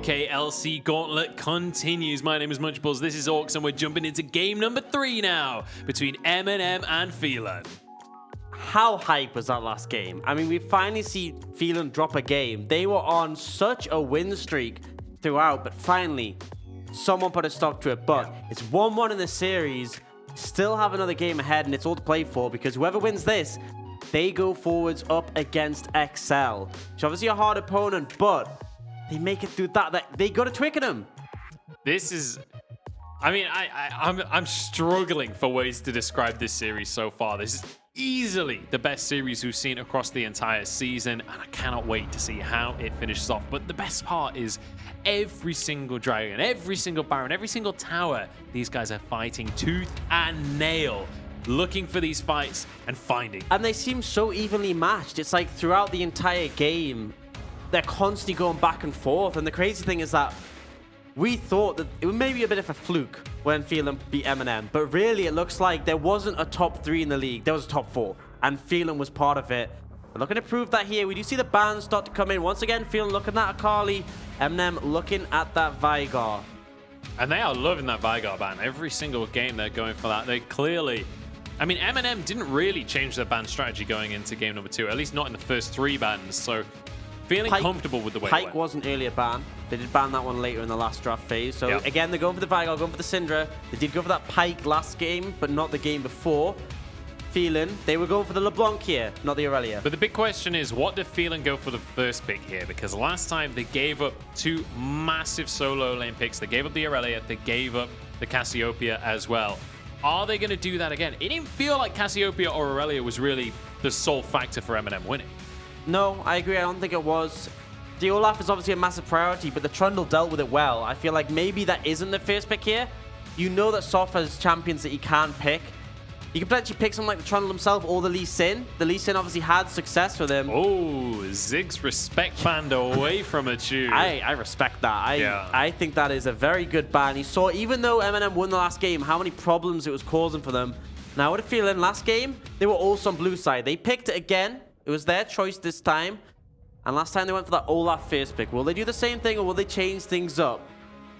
UKLC Gauntlet continues. My name is Munchables, this is Orcs, and we're jumping into game number 3 now between MNM and Phelan. How hype was that last game? I mean, we finally see Phelan drop a game. They were on such a win streak throughout, but finally, someone put a stop to it. But it's 1-1 in the series, still have another game ahead, and it's all to play for because whoever wins this, they go forwards up against XL. Which obviously a hard opponent, but they make it through that. They got to Twickenham. This is... I mean, I'm struggling for ways to describe this series so far. This is easily the best series we've seen across the entire season, and I cannot wait to see how it finishes off. But the best part is every single dragon, every single baron, every single tower, these guys are fighting tooth and nail, looking for these fights and finding. And they seem so evenly matched. It's like throughout the entire game, they're constantly going back and forth. And the crazy thing is that we thought that it was maybe a bit of a fluke when Phelan beat MNM, but really it looks like there wasn't a top 3 in the league. There was a top 4, and Phelan was part of it. We're looking to prove that here. We do see the bans start to come in. Once again, Phelan looking at Akali, MNM looking at that Veigar. And they are loving that Veigar ban. Every single game they're going for that. They clearly... I mean, MNM didn't really change their ban strategy going into game number 2, at least not in the first 3 bans, so feeling comfortable with the way it went. Pike wasn't earlier ban. They did ban that one later in the last draft phase. So again, they're going for the Veigar, going for the Syndra. They did go for that Pike last game, but not the game before. Phelan, they were going for the LeBlanc here, not the Aurelia. But the big question is, what did Phelan go for the first pick here? Because last time they gave up 2 massive solo lane picks. They gave up the Aurelia, they gave up the Cassiopeia as well. Are they going to do that again? It didn't feel like Cassiopeia or Aurelia was really the sole factor for MNM winning. No, I agree. I don't think it was. The Olaf is obviously a massive priority, but the Trundle dealt with it well. I feel like maybe that isn't the first pick here. You know that Soft has champions that he can't pick. You can potentially pick someone like the Trundle himself or the Lee Sin. The Lee Sin obviously had success with him. Oh, Ziggs respect band away from a tune. I respect that. I think that is a very good ban. You saw, even though MNM won the last game, how many problems it was causing for them. Now, what I feel in last game, they were also on blue side. They picked it again. It was their choice this time. And last time they went for that Olaf first pick. Will they do the same thing or will they change things up?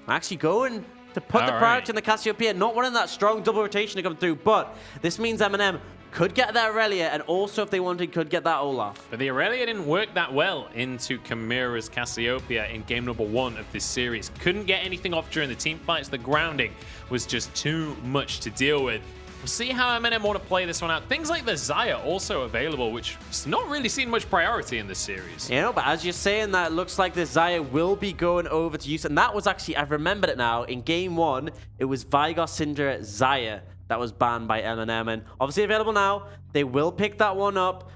I'm actually going to put the priority in the Cassiopeia, not wanting that strong double rotation to come through, but this means MNM could get that Aurelia, and also if they wanted, could get that Olaf. But the Aurelia didn't work that well into Chimera's Cassiopeia in game number 1 of this series. Couldn't get anything off during the team fights. The grounding was just too much to deal with. We'll see how MNM want to play this one out. Things like the Xayah also available, which is not really seen much priority in this series. You know, but as you're saying that, it looks like the Xayah will be going over to use. And that was actually, I've remembered it now, in game 1, it was Veigar, Syndra, Xayah that was banned by MNM. And obviously available now, they will pick that one up.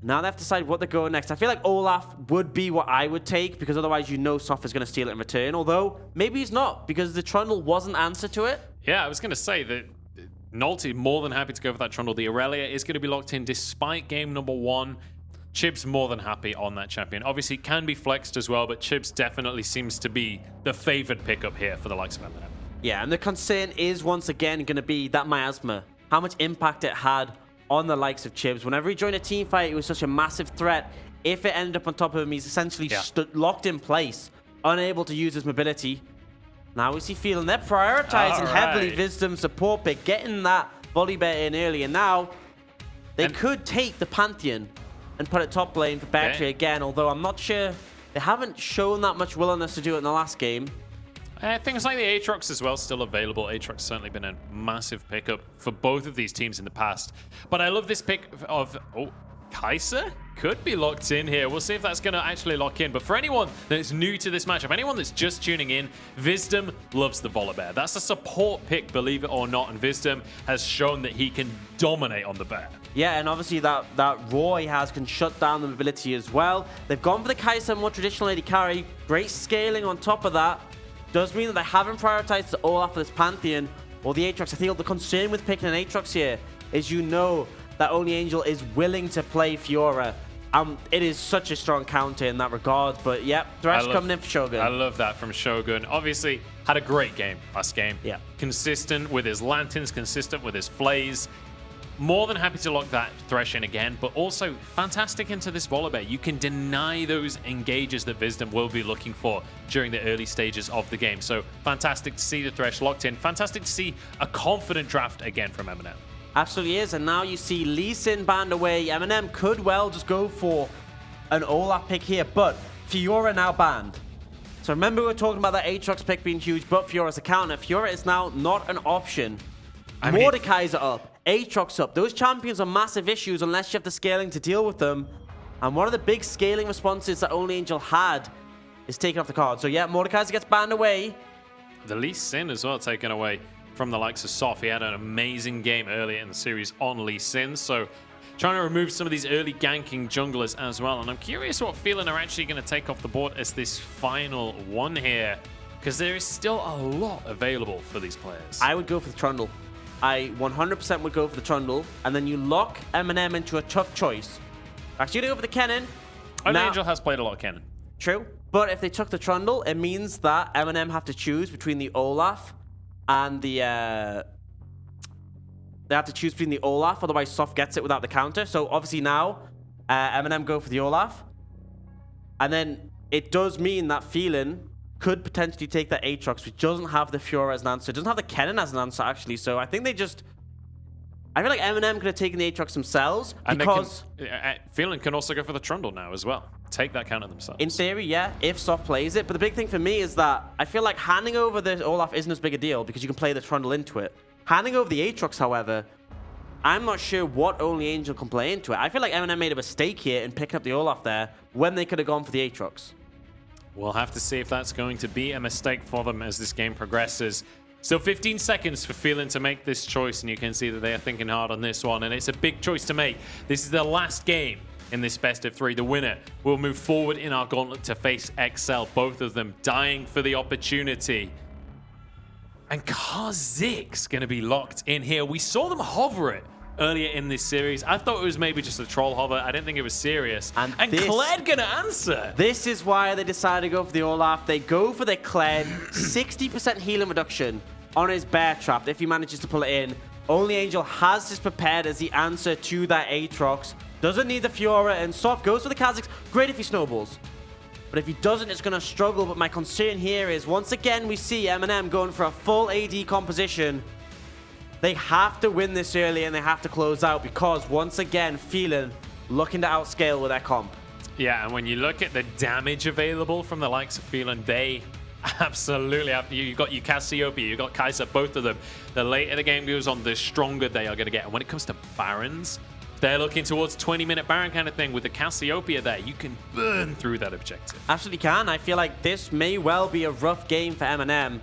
Now they have to decide what they're going next. I feel like Olaf would be what I would take, because otherwise you know Soft is going to steal it in return. Although, maybe he's not, because the Trundle wasn't answer to it. Yeah, I was going to say that Nolte more than happy to go for that Trundle. The Aurelia is going to be locked in despite game number 1. Chib's more than happy on that champion. Obviously, can be flexed as well, but Chib's definitely seems to be the favored pickup here for the likes of MNM. Yeah, and the concern is once again going to be that miasma. How much impact it had on the likes of Chibs. Whenever he joined a team fight, it was such a massive threat. If it ended up on top of him, he's essentially locked in place, unable to use his mobility. Now we see Phelan, they're prioritizing heavily Wisdom support pick, getting that Volibear in early, and now they could take the Pantheon and put it top lane for Battery again, although I'm not sure, they haven't shown that much willingness to do it in the last game. Things like the Aatrox as well, still available. Aatrox certainly been a massive pickup for both of these teams in the past. But I love this pick of... Oh, Kai'Sa could be locked in here. We'll see if that's going to actually lock in. But for anyone that's new to this matchup, anyone that's just tuning in, Wisdom loves the Volibear. That's a support pick, believe it or not, and Wisdom has shown that he can dominate on the bear. Yeah, and obviously that Roar he has can shut down the mobility as well. They've gone for the Kai'Sa, more traditional AD carry. Great scaling on top of that. Does mean that they haven't prioritized the Olaf for this Pantheon or the Aatrox. I think the concern with picking an Aatrox here is that Only Angel is willing to play Fiora. It is such a strong counter in that regard, but yep, Thresh coming in for Shogun. I love that from Shogun. Obviously, had a great game last game. Yeah. Consistent with his lanterns, consistent with his flays. more than happy to lock that Thresh in again, but also fantastic into this Volibear. You can deny those engages that Wisdom will be looking for during the early stages of the game. So fantastic to see the Thresh locked in. Fantastic to see a confident draft again from MNM. Absolutely is, and now you see Lee Sin banned away. MNM could well just go for an Olaf pick here, but Fiora now banned. So remember we were talking about that Aatrox pick being huge, but Fiora's a counter. Fiora is now not an option. Mordekaiser up, Aatrox up. Those champions are massive issues unless you have the scaling to deal with them. And one of the big scaling responses that Only Angel had is taken off the card. So yeah, Mordekaiser gets banned away. The Lee Sin as well taken away from the likes of Soph. He had an amazing game earlier in the series on Lee Sin. So trying to remove some of these early ganking junglers as well. And I'm curious what Phelan are actually going to take off the board as this final one here, because there is still a lot available for these players. I would go for the Trundle. I 100% would go for the Trundle, and then you lock MNM into a tough choice. Actually, you go for the Kennen. Only Angel has played a lot of Kennen. True, but if they took the Trundle, it means that MNM have to choose between the Olaf and the... They have to choose between the Olaf, otherwise Soph gets it without the counter. So obviously now, MNM go for the Olaf. And then it does mean that Phelan could potentially take that Aatrox, which doesn't have the Fiora as an answer. It doesn't have the Kennen as an answer, actually. So I think they just... I feel like MNM could have taken the Aatrox themselves, and because... Phelan can also go for the Trundle now as well. Take that counter themselves. In theory, yeah, if Soph plays it. But the big thing for me is that I feel like handing over the Olaf isn't as big a deal because you can play the Trundle into it. Handing over the Aatrox, however, I'm not sure what Only Angel can play into it. I feel like MNM made a mistake here in picking up the Olaf there when they could have gone for the Aatrox. We'll have to see if that's going to be a mistake for them as this game progresses. Still 15 seconds for Phelan to make this choice, and you can see that they are thinking hard on this one, and it's a big choice to make. This is the last game in this best of 3. The winner will move forward in our gauntlet to face XL, both of them dying for the opportunity. And Karzik's going to be locked in here. We saw them hover it earlier in this series. I thought it was maybe just a troll hover. I didn't think it was serious. And Kled gonna answer. This is why they decided to go for the Olaf. They go for the Kled. 60% healing reduction on his Bear Trap if he manages to pull it in. Only Angel has this prepared as the answer to that Aatrox. Doesn't need the Fiora, and Soph goes for the Kha'Zix. Great if he snowballs. But if he doesn't, it's going to struggle. But my concern here is, once again, we see MNM going for a full AD composition. They have to win this early, and they have to close out because, once again, Phelan looking to outscale with their comp. Yeah, and when you look at the damage available from the likes of Phelan, they absolutely have. You've got Cassiopeia, you've got Kai'Sa, both of them. The later the game goes on, the stronger they are going to get. And when it comes to Barons, they're looking towards 20-minute Baron kind of thing. With the Cassiopeia there, you can burn through that objective. Absolutely can. I feel like this may well be a rough game for MNM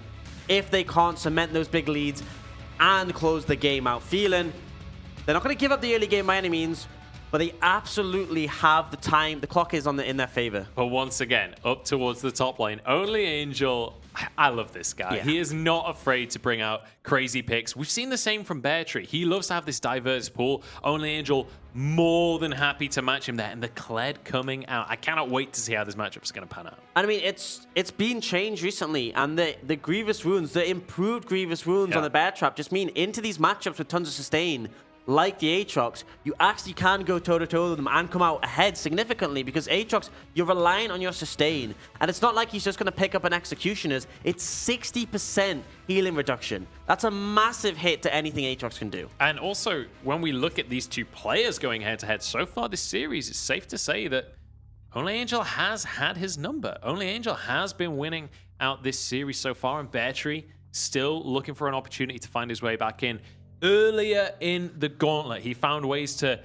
if they can't cement those big leads and close the game out. Phelan, they're not going to give up the early game by any means, but they absolutely have the time. The clock is in their favor. But once again, up towards the top lane, Only Angel, I love this guy. Yeah. He is not afraid to bring out crazy picks. We've seen the same from Beartree. He loves to have this diverse pool. Only Angel, more than happy to match him there. And the Kled coming out. I cannot wait to see how this matchup is going to pan out. And I mean, it's been changed recently. And the Grievous Wounds, the improved Grievous Wounds on the Bear Trap just mean into these matchups with tons of sustain, like the Aatrox, you actually can go toe-to-toe with them and come out ahead significantly because Aatrox, you're relying on your sustain. And it's not like he's just going to pick up an Executioner's. It's 60% healing reduction. That's a massive hit to anything Aatrox can do. And also, when we look at these two players going head-to-head so far this series, it's safe to say that Only Angel has had his number. Only Angel has been winning out this series so far, and Beartree still looking for an opportunity to find his way back in. Earlier in the Gauntlet, he found ways to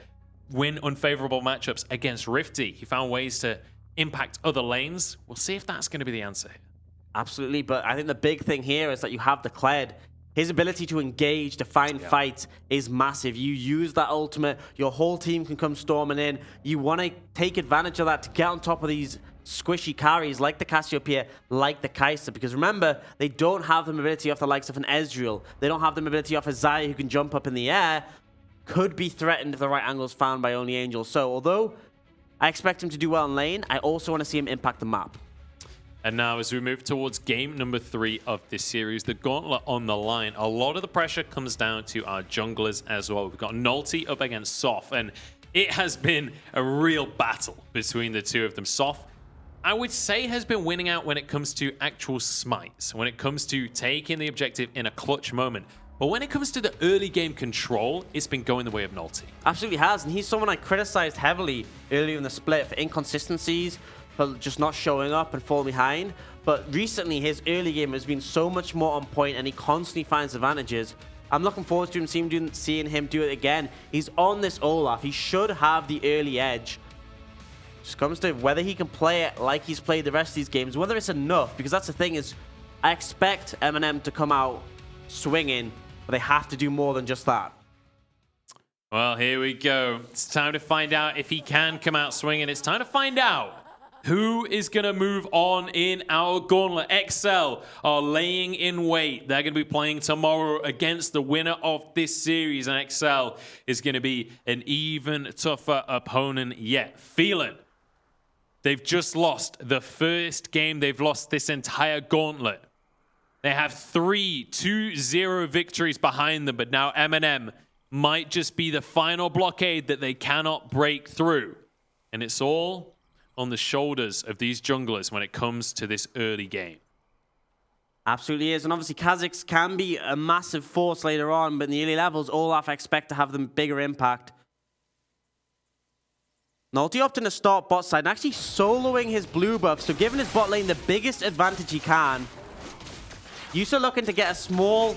win unfavorable matchups against Rifty. He found ways to impact other lanes. We'll see if that's going to be the answer here. Absolutely, but I think the big thing here is that you have the Kled. His ability to engage, to find fights is massive. You use that ultimate, your whole team can come storming in. You want to take advantage of that to get on top of these squishy carries like the Cassiopeia, like the Kai'Sa, because remember, they don't have the mobility off the likes of an Ezreal. They don't have the mobility off a Xayah who can jump up in the air. Could be threatened if the right angle is found by Only Angel. So although I expect him to do well in lane, I also want to see him impact the map. And now as we move towards game number 3 of this series, the Gauntlet on the line, a lot of the pressure comes down to our junglers as well. We've got Nulty up against Soph, and it has been a real battle between the two of them. Soph, I would say, has been winning out when it comes to actual smites, when it comes to taking the objective in a clutch moment. But when it comes to the early game control, it's been going the way of Nulty. Absolutely has, and he's someone I criticized heavily earlier in the split for inconsistencies, for just not showing up and falling behind. But recently, his early game has been so much more on point, and he constantly finds advantages. I'm looking forward to seeing him do it again. He's on this Olaf. He should have the early edge. Just comes to whether he can play it like he's played the rest of these games, whether it's enough, because that's the thing is, I expect MNM to come out swinging, but they have to do more than just that. Well, here we go. It's time to find out if he can come out swinging. It's time to find out who is going to move on in our Gauntlet. XL are laying in wait. They're going to be playing tomorrow against the winner of this series, and XL is going to be an even tougher opponent yet. Phelan, they've just lost the first game they've lost this entire Gauntlet. They have 3 2-0 victories behind them, but now MNM might just be the final blockade that they cannot break through. And it's all on the shoulders of these junglers when it comes to this early game. Absolutely is, and obviously Kha'Zix can be a massive force later on, but in the early levels, Olaf I expect to have them bigger impact. Nulty opting to start bot side and actually soloing his blue buff, so giving his bot lane the biggest advantage he can. Yusa looking to get a small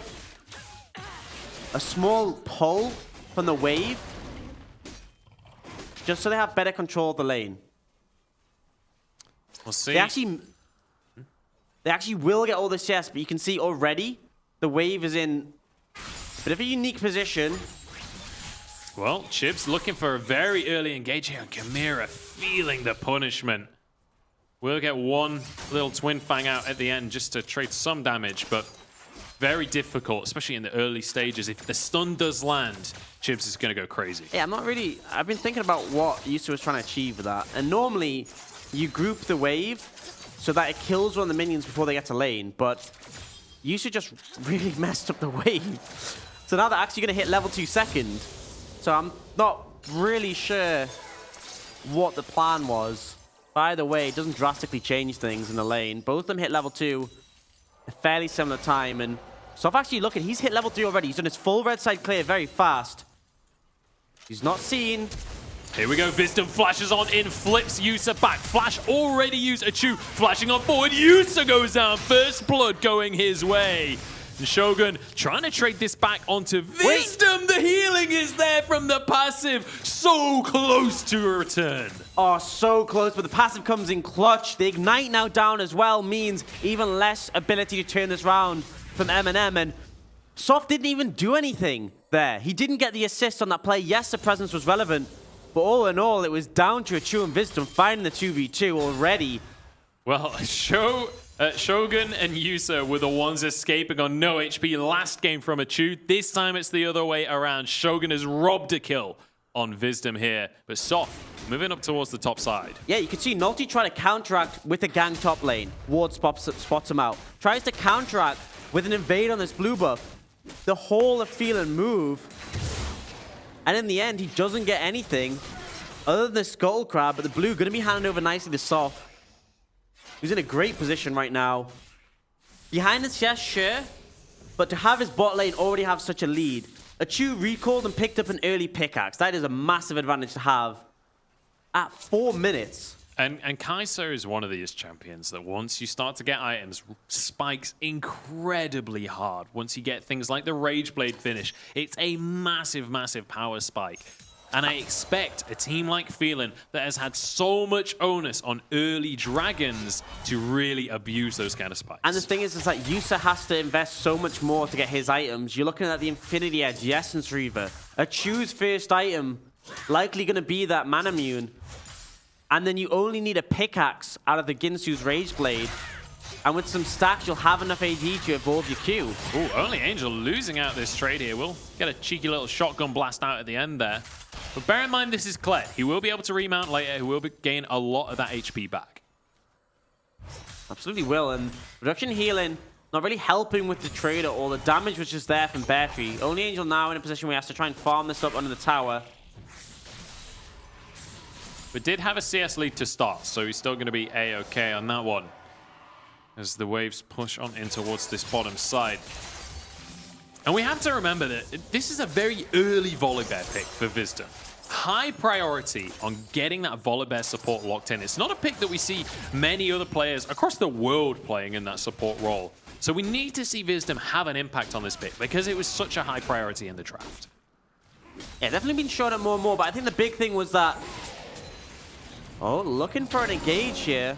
pull from the wave, just so they have better control of the lane. We'll see. They actually will get all this chest, but you can see already the wave is in a bit of a unique position. Well, Chib's looking for a very early engage here, and Chimera feeling the punishment. We'll get one little Twin Fang out at the end just to trade some damage, but very difficult, especially in the early stages. If the stun does land, Chibs is going to go crazy. Yeah, I've been thinking about what Yusa was trying to achieve with that. And normally, you group the wave so that it kills one of the minions before they get to lane, but Yusa just really messed up the wave. So now they're actually going to hit level 2 second. So I'm not really sure what the plan was. By the way, it doesn't drastically change things in the lane. Both of them hit level 2 a fairly similar time, and Soph actually looking, he's hit level 3 already. He's done his full red side clear very fast. He's not seen. Here we go, Wisdom flashes on in, flips Yusa back. Flash already used a Chu, flashing on forward. Yusa goes down, first blood going his way. And Shogun trying to trade this back onto Wisdom. The healing is there from the passive. So close to a return. Oh, so close, but the passive comes in clutch. The Ignite now down as well means even less ability to turn this round from MNM. And Soph didn't even do anything there. He didn't get the assist on that play. Yes, the presence was relevant, but all in all, it was down to a Chu and Wisdom finding the 2v2 already. Well, Shogun and Yusa were the ones escaping on no HP last game from a Chu. This time it's the other way around. Shogun has robbed a kill on Wisdom here, but Soph moving up towards the top side. Yeah, you can see Nulty trying to counteract with the gang top lane. Ward spots him out. Tries to counteract with an invade on this blue buff. The whole of Phelan move. And in the end, he doesn't get anything other than the Scuttle Crab, but the blue going to be handed over nicely to Soph. He's in a great position right now. Behind his chest, sure, but to have his bot lane already have such a lead. A Chu recalled and picked up an early pickaxe. That is a massive advantage to have at 4 minutes. And Kai'Sa is one of these champions that once you start to get items, spikes incredibly hard. Once you get things like the Rage Blade finish, it's a massive, massive power spike. And I expect a team like Phelan that has had so much onus on early dragons to really abuse those kind of spikes. And the thing is that Yusa has to invest so much more to get his items. You're looking at the Infinity Edge, the Essence Reaver. A Chu's first item, likely going to be that Mana Immune. And then you only need a pickaxe out of the Ginsu's Rage Blade. And with some stacks, you'll have enough AD to evolve your Q. Ooh, only Angel losing out this trade here. We'll get a cheeky little shotgun blast out at the end there. But bear in mind, this is Kled. He will be able to remount later. He will gain a lot of that HP back. Absolutely will. And reduction healing, not really helping with the trade at all. The damage was just there from Battery. Only Angel now in a position where he has to try and farm this up under the tower. But did have a CS lead to start, so he's still going to be A-okay on that one. As the waves push on in towards this bottom side. And we have to remember that this is a very early Volibear pick for Wisdom. High priority on getting that Volibear support locked in. It's not a pick that we see many other players across the world playing in that support role. So we need to see Wisdom have an impact on this pick because it was such a high priority in the draft. Yeah, definitely been showing up more and more, but I think the big thing was that... Oh, looking for an engage here.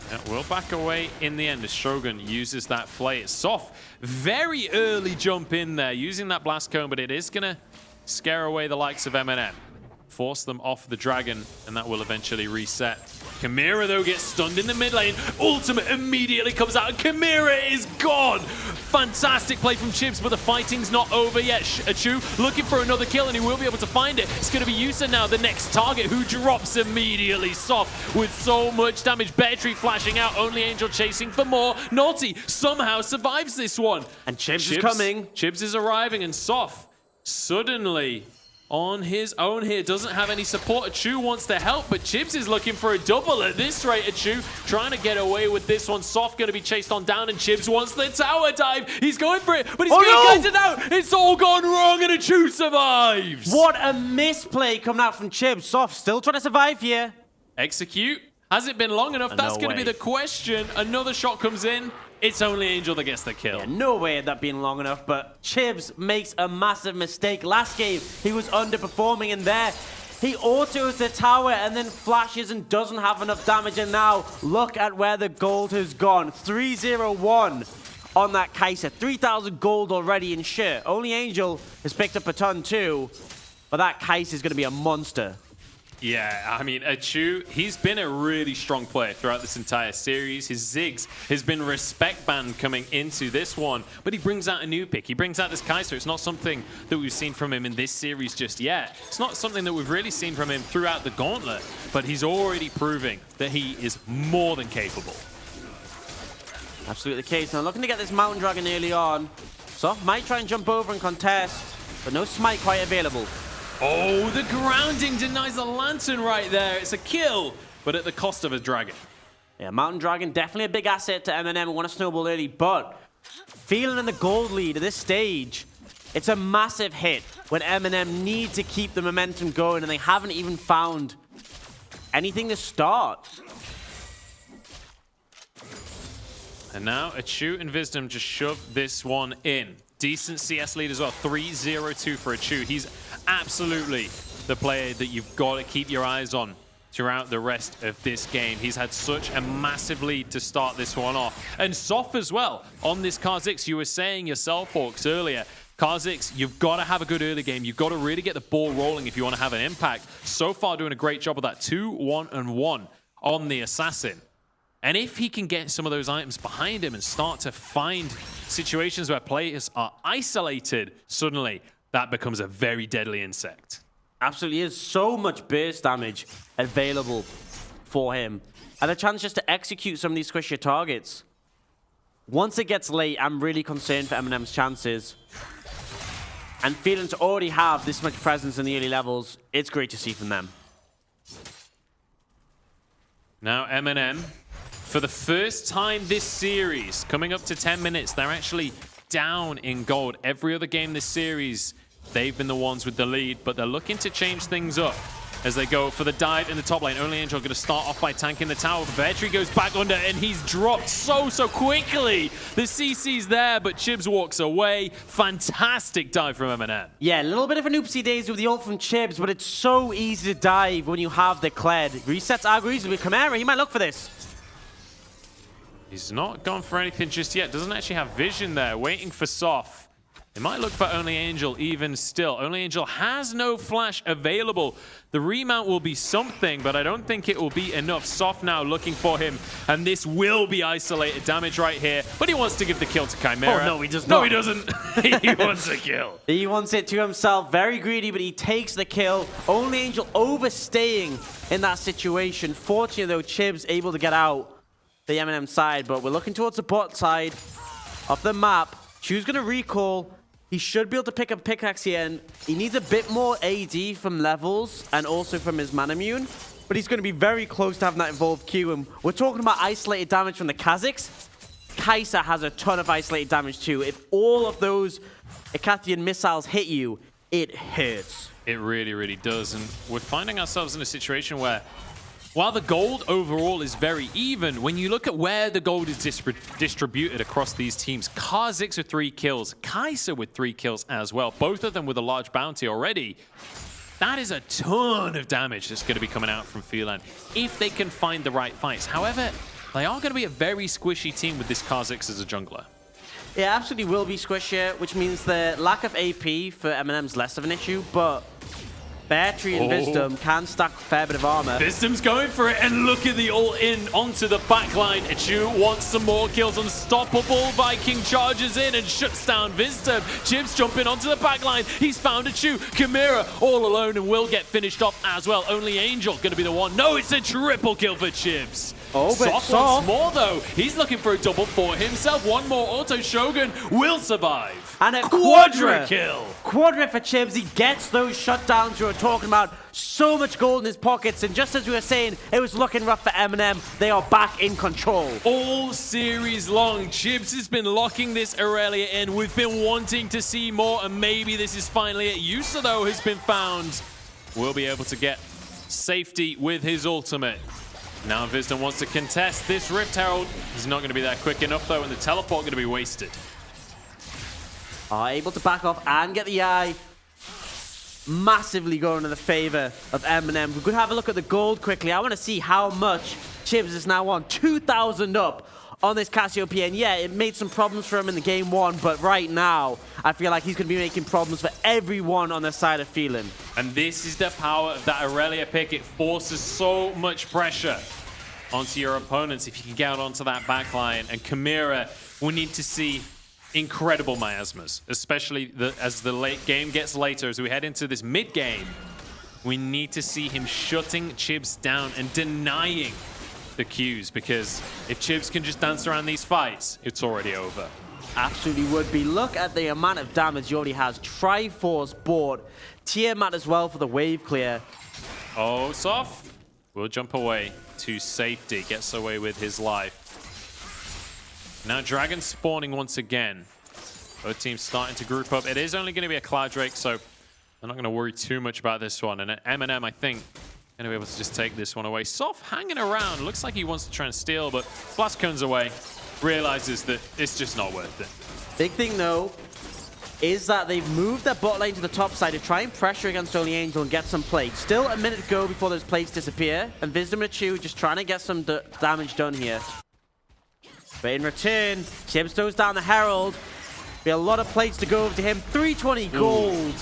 Yeah, we'll back away in the end as Shogun uses that flay. It's soft. Very early jump in there using that blast cone, but it is going to scare away the likes of MNM. Force them off the dragon, and that will eventually reset. Chimera, though, gets stunned in the mid lane. Ultimate immediately comes out, and Chimera is gone. Fantastic play from Chibs, but the fighting's not over yet. Achu looking for another kill, and he will be able to find it. It's going to be Yusa now, the next target, who drops immediately. Soft with so much damage. Bear Tree flashing out, Only Angel chasing for more. Naughty somehow survives this one. And Chibs is coming. Chibs is arriving, and Soft suddenly on his own here, doesn't have any support. Achu wants to help, but Chibs is looking for a double at this rate. Achu trying to get away with this one. Soft going to be chased on down, and Chibs wants the tower dive. He's going for it, but he's being guided out. It's all gone wrong, and Achu survives. What a misplay coming out from Chibs. Soft still trying to survive here. Execute. Has it been long enough? That's going to be the question. Another shot comes in. It's Only Angel that gets the kill. Yeah, no way had that been long enough, but Chibs makes a massive mistake. Last game, he was underperforming, and there, he autos the tower and then flashes and doesn't have enough damage, and now, look at where the gold has gone. 301 on that Kai'Sa. 3,000 gold already in share. Only Angel has picked up a ton too, but that Kai'Sa is going to be a monster. Yeah, I mean, Achu, he's been a really strong player throughout this entire series. His Ziggs has been respect banned coming into this one, but he brings out a new pick. He brings out this Kai'Sa. It's not something that we've seen from him in this series just yet. It's not something that we've really seen from him throughout the Gauntlet, but he's already proving that he is more than capable. Absolutely the case. Now looking to get this Mountain Dragon early on. Soft might try and jump over and contest, but no smite quite available. Oh, the grounding denies the lantern right there. It's a kill, but at the cost of a dragon. Yeah, Mountain Dragon, definitely a big asset to MNM and want to snowball early, but Phelan in the gold lead at this stage, it's a massive hit when MNM need to keep the momentum going, and they haven't even found anything to start. And now Achu and Wisdom just shove this one in. Decent CS lead as well, 3-0-2 for Achu. He's absolutely the player that you've got to keep your eyes on throughout the rest of this game. He's had such a massive lead to start this one off. And Soft as well on this Kha'Zix. You were saying yourself, Hawks, earlier, Kha'Zix, you've got to have a good early game. You've got to really get the ball rolling if you want to have an impact. So far doing a great job of that 2-1-1 on the Assassin. And if he can get some of those items behind him and start to find situations where players are isolated, suddenly that becomes a very deadly insect. Absolutely is. So much burst damage available for him. And a chance just to execute some of these squishier targets. Once it gets late, I'm really concerned for MNM's chances. And Phelan to already have this much presence in the early levels, it's great to see from them. Now MNM, for the first time this series, coming up to 10 minutes, they're actually down in gold. Every other game this series, they've been the ones with the lead, but they're looking to change things up as they go for the dive in the top lane. Only Angel going to start off by tanking the tower. Bear Tree goes back under, and he's dropped so quickly. The CC's there, but Chibs walks away. Fantastic dive from MNM. Yeah, a little bit of an oopsie daisy with the ult from Chibs, but it's so easy to dive when you have the Kled. Resets aggro easily with Chimera. He might look for this. He's not gone for anything just yet. Doesn't actually have vision there. Waiting for Soft. They might look for Only Angel even still. Only Angel has no flash available. The remount will be something, but I don't think it will be enough. Soft now looking for him, and this will be isolated damage right here. But he wants to give the kill to Chimera. Oh, no, he does not. No, he doesn't. He wants a kill. He wants it to himself. Very greedy, but he takes the kill. Only Angel overstaying in that situation. Fortunately, though, Chibs able to get out. the MNM side, but we're looking towards the bot side of the map. Chu's going to recall. He should be able to pick up pickaxe here, and he needs a bit more AD from levels and also from his mana immune, but he's going to be very close to having that evolved Q. And we're talking about isolated damage from the Kazakhs. Kai'Sa has a ton of isolated damage too. If all of those Icathian missiles hit you, it hurts. It really, really does. And we're finding ourselves in a situation where, while the gold overall is very even, when you look at where the gold is distributed across these teams, Kazakhs with 3 kills, Kai'Sa with 3 kills as well, both of them with a large bounty already. That is a ton of damage that's going to be coming out from Phelan if they can find the right fights. However, they are going to be a very squishy team with this Kazakhs as a jungler. It absolutely will be squishier, which means the lack of AP for MNM's less of an issue, but Battery and Wisdom can stack a fair bit of armor. Wisdom's going for it, and look at the all-in onto the backline. Chu wants some more kills. Unstoppable Viking charges in and shuts down Wisdom. Chibs jumping onto the backline. He's found a Chu. Chimera all alone and will get finished off as well. Only Angel going to be the one. No, it's a triple kill for Chibs. Oh, but Soft wants more, though. He's looking for a double for himself. One more auto. Shogun will survive. And a Quadra kill. Quadra for Chibs. He gets those shutdowns we were talking about. So much gold in his pockets. And just as we were saying, it was looking rough for MNM. They are back in control. All series long, Chibs has been locking this Aurelia in. We've been wanting to see more, and maybe this is finally it. Yusa, though, has been found. Will be able to get safety with his ultimate. Now Wisdom wants to contest this Rift Herald. He's not going to be that quick enough, though, and the teleport going to be wasted. Are able to back off and get the eye. Massively going in the favor of MNM. We could have a look at the gold quickly. I want to see how much Chibs is now on. 2,000 up on this Cassiopeia. And yeah, it made some problems for him in the game 1, but right now, I feel like he's going to be making problems for everyone on the side of Phelan. And this is the power of that Aurelia pick. It forces so much pressure onto your opponents if you can get out onto that backline. And Chimera will need to see incredible miasmas, especially as the late game gets later, as we head into this mid game. We need to see him shutting Chibs down and denying the Qs, because if Chibs can just dance around these fights, it's already over. Absolutely would be. Look at the amount of damage he already has. Triforce bought. Tiamat as well for the wave clear. Oh, Soft will jump away to safety, gets away with his life. Now Dragon spawning once again. Both teams starting to group up. It is only going to be a Cloud Drake, so I'm not going to worry too much about this one. And MNM, I think, going to be able to just take this one away. Soft hanging around. Looks like he wants to try and steal, but Blast Cone's away. Realizes that it's just not worth it. Big thing, though, is that they've moved their bot lane to the top side to try and pressure against Only Angel and get some plates. Still a minute to go before those plates disappear. And Wisdom and Chu just trying to get some damage done here. But in return, Chibs throws down the Herald. Be a lot of plates to go over to him. 320 gold. Ooh.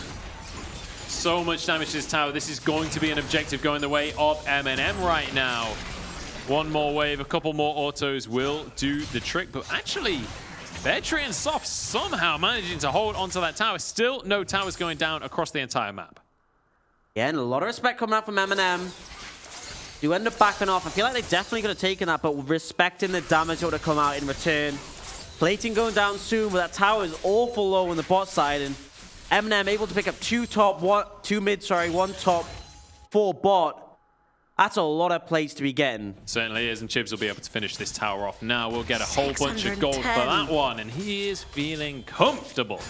So much damage to this tower. This is going to be an objective going the way of MNM right now. One more wave, a couple more autos will do the trick. But actually, Betry and Soft somehow managing to hold onto that tower. Still no towers going down across the entire map. Yeah, and a lot of respect coming out from MNM. You end up backing off. I feel like they definitely could have taken that, but respecting the damage that would have come out in return. Plating going down soon, but that tower is awful low on the bot side, and MNM able to pick up two mid, one top, 4 bot. That's a lot of plates to be getting. Certainly is, and Chibs will be able to finish this tower off now. We'll get a whole bunch of gold for that one, and he is feeling comfortable.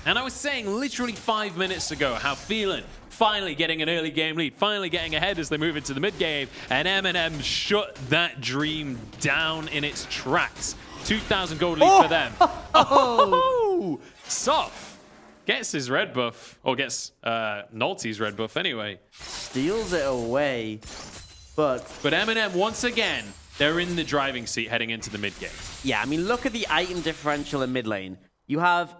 And I was saying literally 5 minutes ago how Phelan finally getting an early game lead, finally getting ahead as they move into the mid game, and MNM shut that dream down in its tracks. 2,000 gold lead for them. Oh! Soft gets his red buff, or gets Nolty's red buff anyway. Steals it away, but MNM, once again, they're in the driving seat heading into the mid game. Yeah, I mean, look at the item differential in mid lane. You have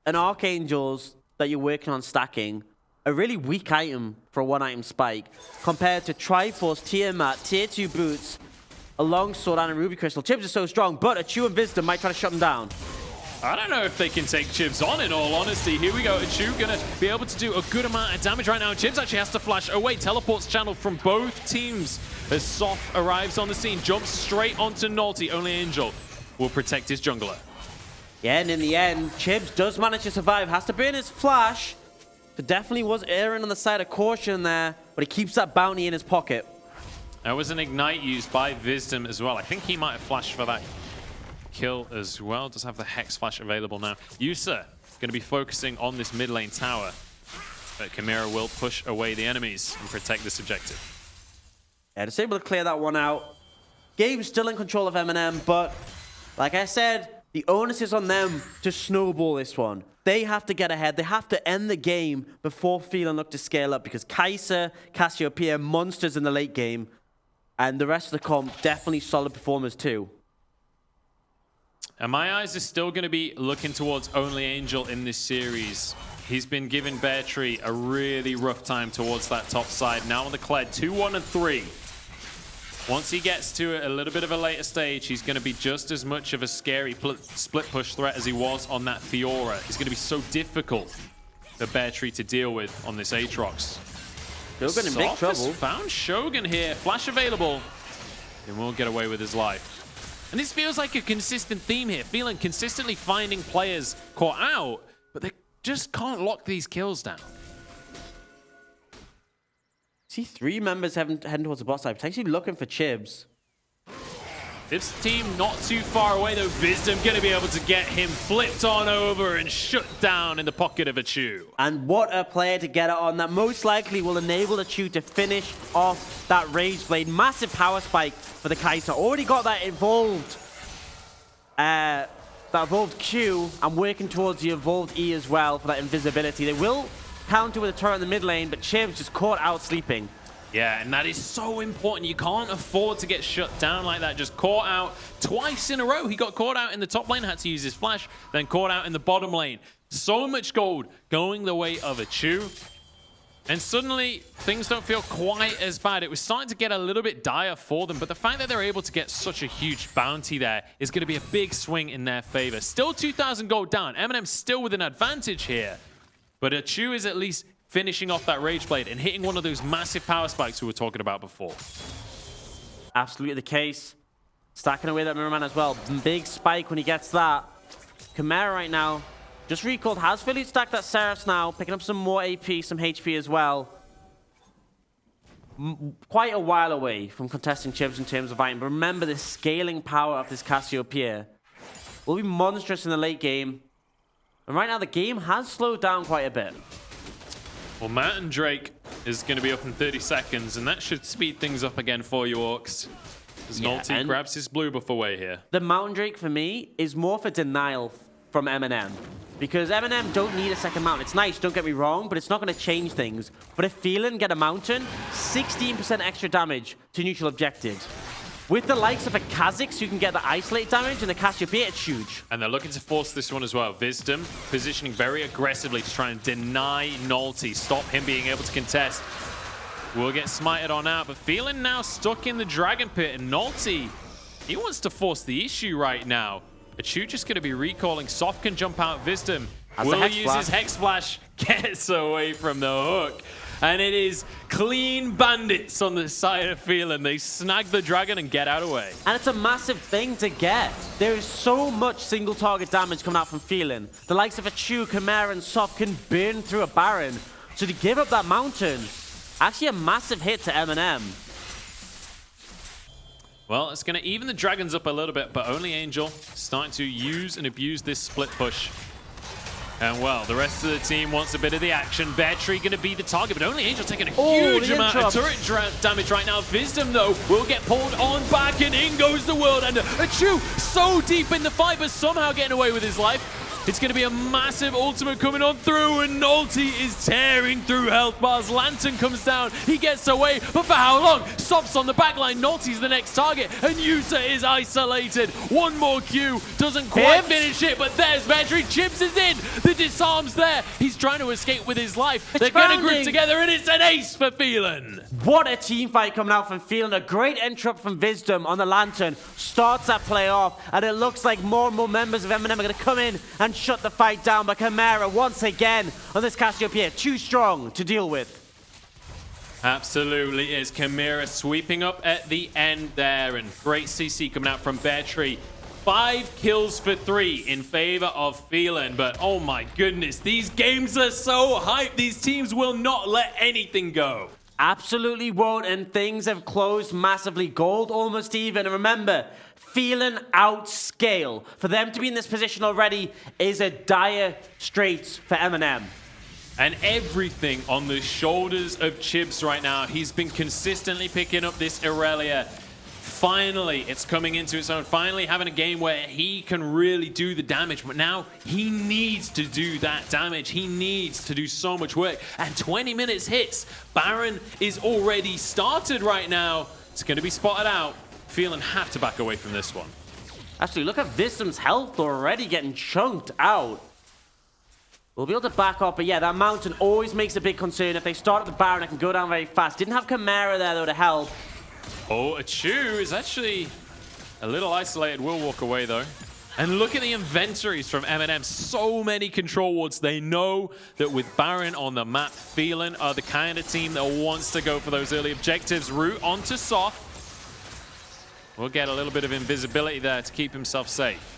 an Archangels that you're working on stacking, a really weak item for a 1-item spike, compared to Triforce, Tiamat, Tier 2 boots, a Longsword and a Ruby Crystal. Chibs are so strong, but a Chu and Wisdom might try to shut them down. I don't know if they can take Chibs on, in all honesty. Here we go. Achu gonna be able to do a good amount of damage right now. Chibs actually has to flash away. Teleports channeled from both teams as Soph arrives on the scene. Jumps straight onto Nalty. Only Angel will protect his jungler. Yeah, and in the end, Chibs does manage to survive. Has to burn his flash. So definitely was erring on the side of caution there, but he keeps that bounty in his pocket. There was an ignite used by Wisdom as well. I think he might have flashed for that kill as well. Does have the Hex Flash available now. Yusa going to be focusing on this mid lane tower, but Chimera will push away the enemies and protect this objective. Yeah, just able to clear that one out. Game's still in control of MNM, but like I said, the onus is on them to snowball this one. They have to get ahead. They have to end the game before Phelan look to scale up, because Kai'Sa, Cassiopeia, monsters in the late game, and the rest of the comp definitely solid performers too. And my eyes are still going to be looking towards Only Angel in this series. He's been giving Bear Tree a really rough time towards that top side. Now on the Kled, 2-1 and 3. Once he gets to a little bit of a later stage, he's going to be just as much of a scary split push threat as he was on that Fiora. He's going to be so difficult for Bear Tree to deal with on this Aatrox. Shogun in big trouble. Found Shogun here. Flash available. He won't get away with his life. And this feels like a consistent theme here. Phelan consistently finding players caught out, but they just can't lock these kills down. See 3 members heading towards the bot side, potentially looking for Chibs. This team not too far away though. Wisdom going to be able to get him flipped on over and shut down in the pocket of Achu. And what a player to get it on. That most likely will enable Achu to finish off that Rage Blade. Massive power spike for the Kai'Sa. Already got that evolved Q, and working towards the evolved E as well for that invisibility. They will counter with a turret in the mid lane, but Chibs just caught out sleeping. Yeah, and that is so important. You can't afford to get shut down like that. Just caught out twice in a row. He got caught out in the top lane, had to use his flash, then caught out in the bottom lane. So much gold going the way of Achu. And suddenly, things don't feel quite as bad. It was starting to get a little bit dire for them, but the fact that they're able to get such a huge bounty there is going to be a big swing in their favor. Still 2,000 gold down. MNM still with an advantage here. But Achu is at least finishing off that Rage Blade and hitting one of those massive power spikes we were talking about before. Absolutely the case. Stacking away that Mirror Man as well. Big spike when he gets that. Chimera right now, just recalled, has fully stacked that Seraphs now, picking up some more AP, some HP as well. Quite a while away from contesting Chibs in terms of item, but remember the scaling power of this Cassiopeia will be monstrous in the late game. And right now the game has slowed down quite a bit. Well, Mountain Drake is going to be up in 30 seconds, and that should speed things up again for you, Orcs. As Nalty grabs his blue buff away here. The Mountain Drake, for me, is more for denial from MNM. Because MNM don't need a second mountain. It's nice, don't get me wrong, but it's not going to change things. But if Phelan get a mountain, 16% extra damage to neutral objectives. With the likes of a Kha'Zix, you can get the isolate damage, and the Cassiopeia, it's huge. And they're looking to force this one as well. Wisdom positioning very aggressively to try and deny Nalty, stop him being able to contest. Will get smited on out, but Phelan now stuck in the Dragon Pit, and Nalty, he wants to force the issue right now. Achu just going to be recalling. Soph can jump out. Wisdom will use his Hex Splash, gets away from the hook. And it is clean bandits on the side of Phelan. They snag the dragon and get out of the way. And it's a massive thing to get. There is so much single target damage coming out from Phelan. The likes of Achu, Chimera, and Soph can burn through a Baron. So to give up that mountain, actually a massive hit to MNM. Well, it's going to even the dragons up a little bit, but Only Angel starting to use and abuse this split push. And well, the rest of the team wants a bit of the action. Bear Tree going to be the target, but Only Angel taking a huge amount of turret damage right now. Wisdom, though, will get pulled on back, and in goes the world. And Achu so deep in the fight, but somehow getting away with his life. It's going to be a massive ultimate coming on through, and Nolte is tearing through health bars. Lantern comes down. He gets away, but for how long? Stops on the backline. Nolte's the next target, and Yusa is isolated. One more Q. Doesn't quite finish it, but there's Vetri. Chips is in. The disarm's there. He's trying to escape with his life. They're going to group together, and it's an ace for Phelan. What a team fight coming out from Phelan. A great interrupt from Wisdom on the Lantern. Starts that play off, and it looks like more and more members of MNM are going to come in and shut the fight down. But Chimera, once again, on this Cassiopeia, too strong to deal with. Absolutely is. Chimera sweeping up at the end there, and great CC coming out from Beartree. 5 kills for 3 in favor of Phelan, but oh my goodness, these games are so hyped. These teams will not let anything go. Absolutely won't, and things have closed massively. Gold almost even, and remember, Phelan outscale. For them to be in this position already is a dire straits for MNM. And everything on the shoulders of Chibs right now. He's been consistently picking up this Irelia. Finally, it's coming into its own. Finally having a game where he can really do the damage. But now he needs to do that damage. He needs to do so much work. And 20 minutes hits. Baron is already started right now. It's going to be spotted out. Phelan have to back away from this one. Actually, look at Wisdom's health already getting chunked out. We'll be able to back up, but yeah, that mountain always makes a big concern. If they start at the Baron, it can go down very fast. Didn't have Chimera there, though, to help. Oh, Achu is actually a little isolated. Will walk away, though. And look at the inventories from MNM. So many control wards. They know that with Baron on the map, Phelan are the kind of team that wants to go for those early objectives. Root onto Soft. We'll get a little bit of invisibility there to keep himself safe.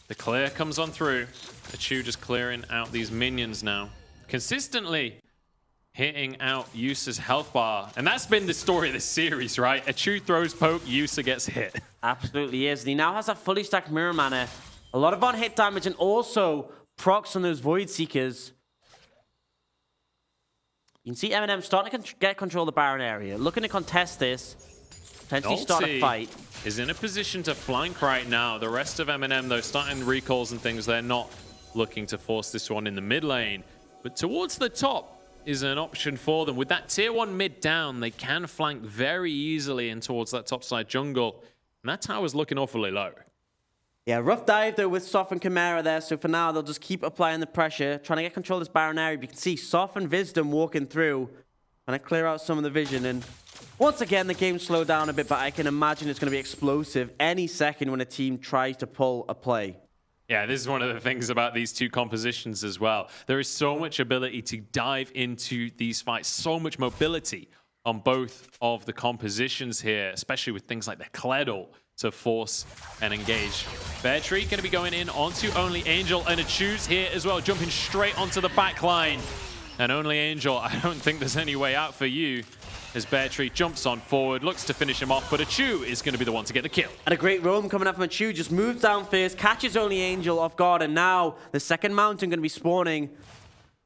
The clear comes on through. Achu just clearing out these minions now. Consistently hitting out Yusa's health bar. And that's been the story of this series, right? Achu throws poke, Yusa gets hit. Absolutely is. And he now has that fully stacked mirror mana. A lot of on-hit damage and also procs on those Void Seekers. You can see MNM starting to get control of the Baron area. Looking to contest this. Potentially start a fight. Is in a position to flank right now. The rest of MNM, though, starting recalls and things, they're not looking to force this one in the mid lane. But towards the top is an option for them. With that tier 1 mid down, they can flank very easily in towards that topside jungle. And that tower's looking awfully low. Yeah, rough dive, though, with Soft and Chimera there. So for now, they'll just keep applying the pressure, trying to get control of this Baron area. You can see Soft and Wisdom walking through, trying to clear out some of the vision. And once again, the game slowed down a bit, but I can imagine it's going to be explosive any second when a team tries to pull a play. Yeah, this is one of the things about these two compositions as well. There is so much ability to dive into these fights, so much mobility on both of the compositions here, especially with things like the Kleddle to force and engage. Beartree going to be going in onto Only Angel, and a choose here as well, jumping straight onto the back line. And Only Angel, I don't think there's any way out for you, as Beartree jumps on forward, looks to finish him off, but Achu is going to be the one to get the kill. And a great roam coming up from Achu, just moves down first, catches Only Angel off guard, and now the second mountain going to be spawning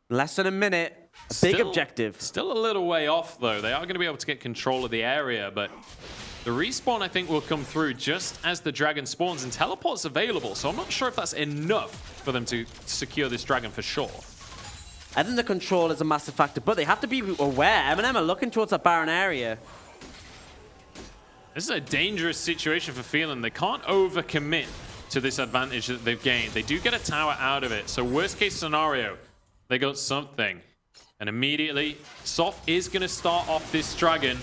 in less than a minute. A big objective. Still a little way off, though. They are going to be able to get control of the area, but the respawn, I think, will come through just as the dragon spawns, and teleport's available, so I'm not sure if that's enough for them to secure this dragon for sure. I think the control is a massive factor, but they have to be aware. MNM are looking towards that Baron area. This is a dangerous situation for Phelan. They can't overcommit to this advantage that they've gained. They do get a tower out of it, so worst case scenario, they got something. And immediately, Soft is going to start off this dragon.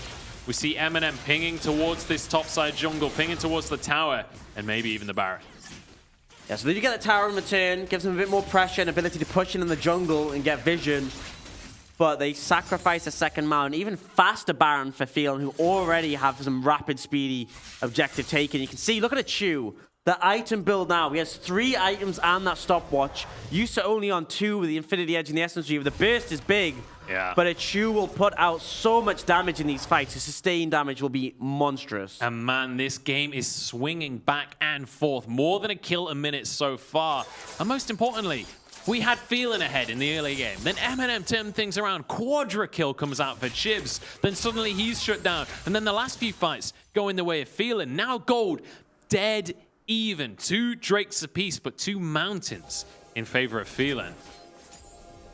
We see MNM pinging towards this topside jungle, pinging towards the tower, and maybe even the Baron. Yeah, so then you get the tower in return, gives them a bit more pressure and ability to push in the jungle and get vision. But they sacrifice a second mountain, even faster Baron for Phelan, who already have some rapid, speedy objective taken. You can see, look at Achu. The item build now, he has 3 items and that stopwatch. Used to only on 2 with the Infinity Edge and the Essence Reaver. The burst is big, but Achu will put out so much damage in these fights. The sustained damage will be monstrous. And man, this game is swinging back and forth. More than a kill a minute so far. And most importantly, We had Phelan ahead in the early game. Then MNM turned things around. Quadra kill comes out for Chibs. Then suddenly he's shut down. And then the last few fights go in the way of Phelan. Now Gold dead even. 2 Drakes apiece, but 2 Mountains in favor of Phelan.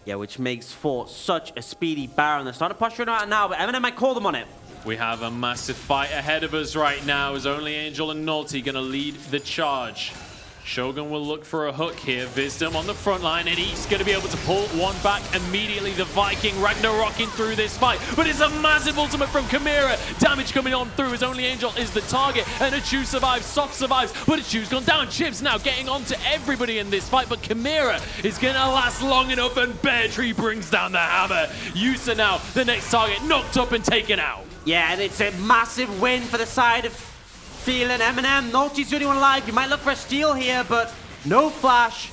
Yeah, which makes for such a speedy Baron. They're starting to push right now, but MNM might call them on it. We have a massive fight ahead of us right now as Only Angel and Naughty going to lead the charge. Shogun will look for a hook here. Wisdom on the front line, and he's going to be able to pull one back immediately. The Viking Ragnaroking through this fight, but it's a massive ultimate from Chimera. Damage coming on through as Only Angel is the target, and Achu survives, Soft survives, but Achu's gone down. Chibs now getting on to everybody in this fight, but Chimera is going to last long enough, and Bear Tree brings down the hammer. Yusa now, the next target, knocked up and taken out. Yeah, and it's a massive win for the side of Phelan. MNM, Naughty's the only one alive. You might look for a steal here, but no flash.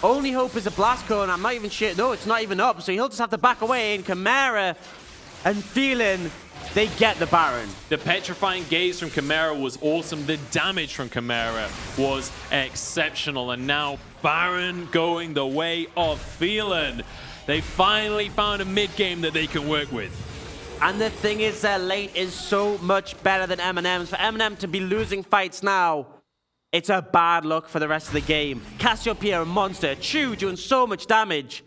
Only hope is a blast cone. I'm not even sure. No, it's not even up, so he'll just have to back away. And Chimera and Phelan, they get the Baron. The petrifying gaze from Chimera was awesome. The damage from Chimera was exceptional. And now Baron going the way of Phelan. They finally found a mid-game that they can work with. And the thing is, their lane is so much better than MNM's. For MNM to be losing fights now, it's a bad look for the rest of the game. Cassiopeia, a monster. Chu doing so much damage.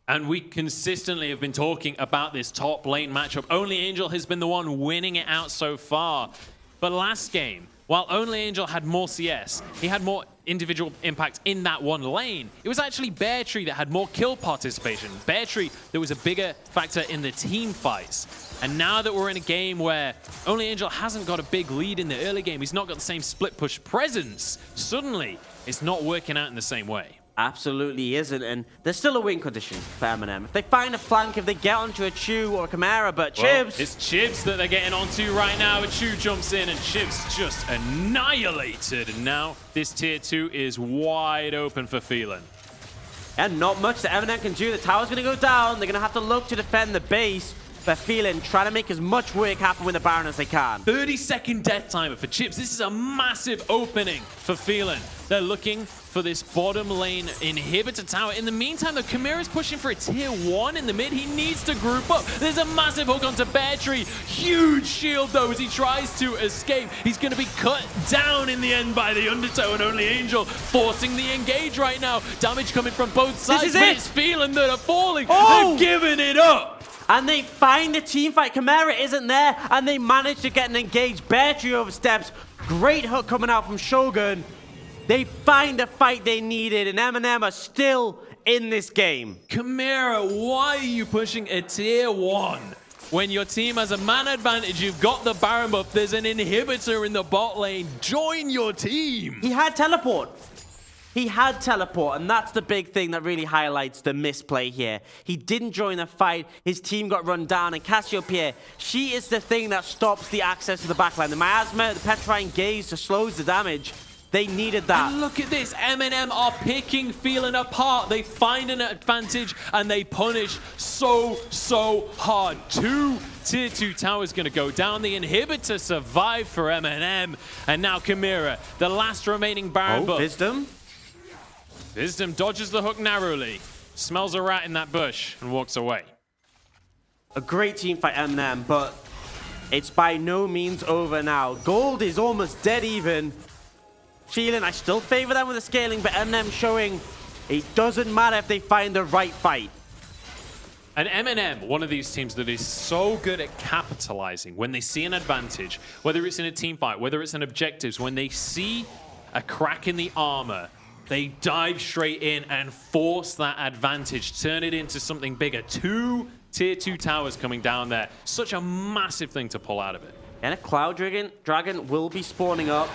And we consistently have been talking about this top lane matchup. Only Angel has been the one winning it out so far. But last game, while Only Angel had more CS, he had more individual impact in that one lane. It was actually Bear Tree that had more kill participation. Bear Tree, there was a bigger factor in the team fights. And now that we're in a game where Only Angel hasn't got a big lead in the early game, he's not got the same split push presence, suddenly it's not working out in the same way. Absolutely isn't, and there's still a win condition for MNM. If they find a flank, if they get onto a Chu or a Chimera, but Chibs... Well, it's Chibs that they're getting onto right now. A Chu jumps in, and Chibs just annihilated. And now this tier 2 is wide open for Phelan. And not much that MNM can do. The tower's going to go down. They're going to have to look to defend the base. But Phelan trying to make as much work happen with the Baron as they can. 30-second death timer for Chibs. This is a massive opening for Phelan. They're looking for this bottom lane inhibitor tower. In the meantime, the Chimera's pushing for a tier 1 in the mid. He needs to group up. There's a massive hook onto Bear Tree. Huge shield, though, as he tries to escape. He's going to be cut down in the end by the Undertow, and Only Angel forcing the engage right now. Damage coming from both sides. This is it. It's Phelan that are falling. Oh! They've given it up. And they find a team fight. Chimera isn't there, and they manage to get an engaged. Bear Tree oversteps. Great hook coming out from Shogun. They find the fight they needed, and MNM are still in this game. Chimera, why are you pushing a tier 1? When your team has a man advantage, you've got the Baron buff, there's an inhibitor in the bot lane. Join your team. He had teleport. He had teleport, and that's the big thing that really highlights the misplay here. He didn't join the fight. His team got run down, and Cassiopeia, she is the thing that stops the access to the backline. The miasma, the petrifying gaze just slows the damage. They needed that. And look at this. MNM are picking Phelan apart. They find an advantage, and they punish so hard. 2 tier 2 towers going to go down. The inhibitor survived for MNM, and now Chimera, the last remaining Baron buff. Wisdom. Wisdom dodges the hook narrowly, smells a rat in that bush, and walks away. A great team fight, MNM, but it's by no means over now. Gold is almost dead even. Phelan, I still favor them with the scaling, but MNM showing it doesn't matter if they find the right fight. And MNM, one of these teams that is so good at capitalizing when they see an advantage, whether it's in a team fight, whether it's in objectives, when they see a crack in the armor, they dive straight in and force that advantage, turn it into something bigger. 2 tier 2 towers coming down there. Such a massive thing to pull out of it. And a Cloud Dragon will be spawning up.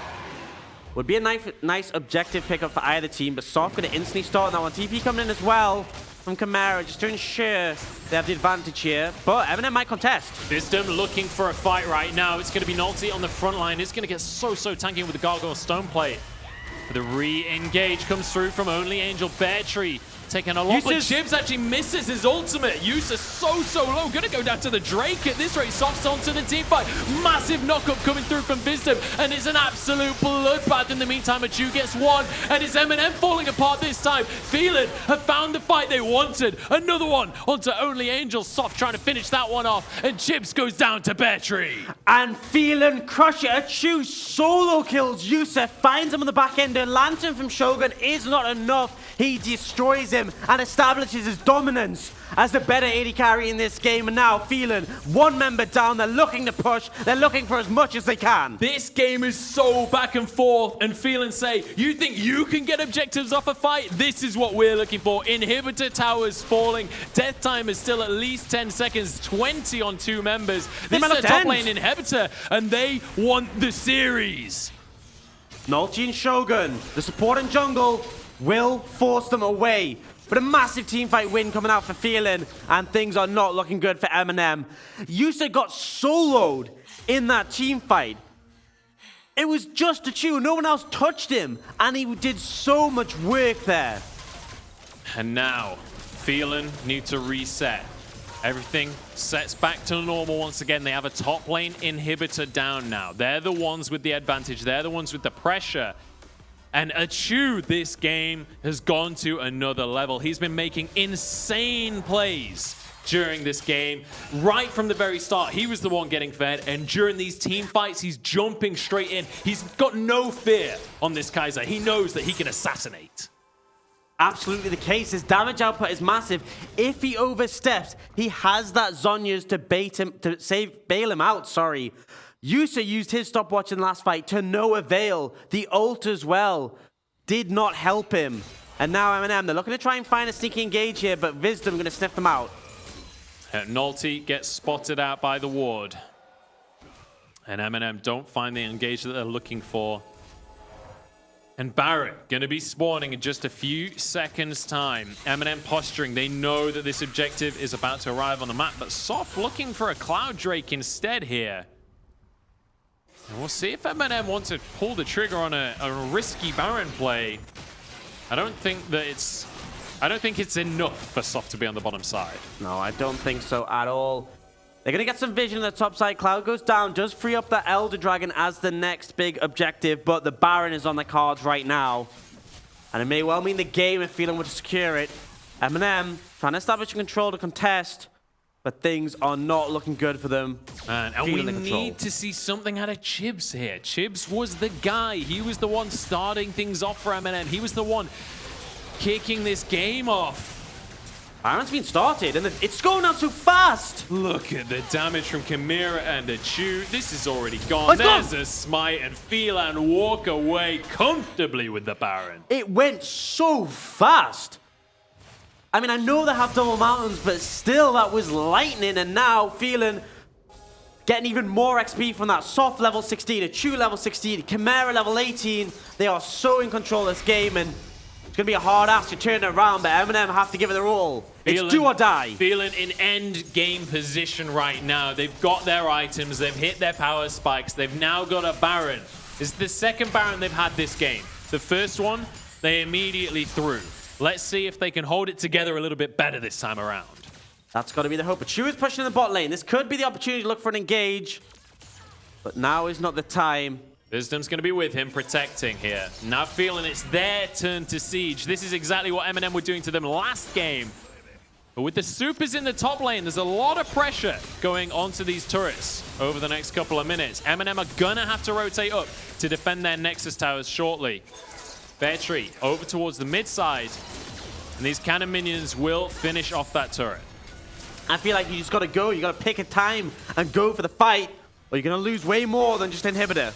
Would be a nice objective pickup for either team, but Soft going to instantly start on that one. TP coming in as well from Chimera, just to ensure they have the advantage here. But MNM might contest. Wisdom looking for a fight right now. It's going to be Naughty on the front line. It's going to get so tanky with the Gargoyle Stone Plate. The re-engage comes through from Only Angel. Bear Tree taking a lot, but Yusa's- Chibs actually misses his ultimate. Yusa so low, gonna go down to the Drake at this rate. Soft's onto the team fight. Massive knockup coming through from Wisdom, and it's an absolute bloodbath. In the meantime, Achu gets one, and it's MNM falling apart this time. Phelan have found the fight they wanted. Another one onto Only Angel. Soft trying to finish that one off, and Chibs goes down to Bear Tree. And Phelan Crusher, Achu solo kills Yusuf, finds him on the back end. The lantern from Shogun is not enough. He destroys him and establishes his dominance as the better AD carry in this game. And now Phelan, one member down, they're looking to push. They're looking for as much as they can. This game is so back and forth, and Phelan say, you think you can get objectives off a fight? This is what we're looking for. Inhibitor towers falling. Death time is still at least 10 seconds, 20 on 2 members. This is a top lane inhibitor, and they want the series. Nulti and Shogun, the support in jungle, will force them away. But a massive teamfight win coming out for Phelan, and things are not looking good for MNM. Yusa got soloed in that teamfight. It was just Achu, no one else touched him, and he did so much work there. And now, Phelan need to reset. Everything sets back to normal once again. They have a top lane inhibitor down now. They're the ones with the advantage. They're the ones with the pressure. And Achu, this game, has gone to another level. He's been making insane plays during this game. Right from the very start, he was the one getting fed. And during these team fights, he's jumping straight in. He's got no fear on this Kaiser. He knows that he can assassinate. Absolutely the case. His damage output is massive. If he oversteps, he has that Zhonya's to bait him, bail him out, sorry. Yusa used his stopwatch in the last fight to no avail. The ult as well did not help him. And now MNM, they're looking to try and find a sneaky engage here, but Wisdom going to sniff them out. Nulti gets spotted out by the ward. And MNM don't find the engage that they're looking for. And Barrett going to be spawning in just a few seconds' time. MNM posturing. They know that this objective is about to arrive on the map, but Soft looking for a Cloud Drake instead here. And we'll see if MNM wants to pull the trigger on a risky Baron play. I don't think it's enough for Soft to be on the bottom side. No, I don't think so at all. They're going to get some vision on the top side. Cloud goes down, does free up that Elder Dragon as the next big objective, but the Baron is on the cards right now. And it may well mean the game if Phelan were to secure it. MNM trying to establish control to contest, but things are not looking good for them. And we need to see something out of Chibs here. Chibs was the guy. He was the one starting things off for MNM. He was the one kicking this game off. Baron's been started, and it's going on so fast. Look at the damage from Chimera and Achu. This is already gone. There's a smite, and Phelan walk away comfortably with the Baron. It went so fast. I mean, I know they have double mountains, but still, that was lightning. And now Phelan getting even more XP from that Soft level 16, Achu level 16, Chimera level 18. They are so in control of this game, and it's going to be a hard ask to turn it around, but MNM have to give it their all. It's do or die. Phelan in end game position right now. They've got their items. They've hit their power spikes. They've now got a Baron. This is the second Baron they've had this game. The first one, they immediately threw. Let's see if they can hold it together a little bit better this time around. That's got to be the hope. But Chu is pushing in the bot lane. This could be the opportunity to look for an engage, but now is not the time. Wisdom's going to be with him, protecting here. Now Phelan, it's their turn to siege. This is exactly what MNM were doing to them last game. But with the supers in the top lane, there's a lot of pressure going onto these turrets over the next couple of minutes. MNM are going to have to rotate up to defend their Nexus towers shortly. Bear Tree over towards the mid side, and these cannon minions will finish off that turret. I feel like you just got to go. You got to pick a time and go for the fight, or you're going to lose way more than just inhibitor.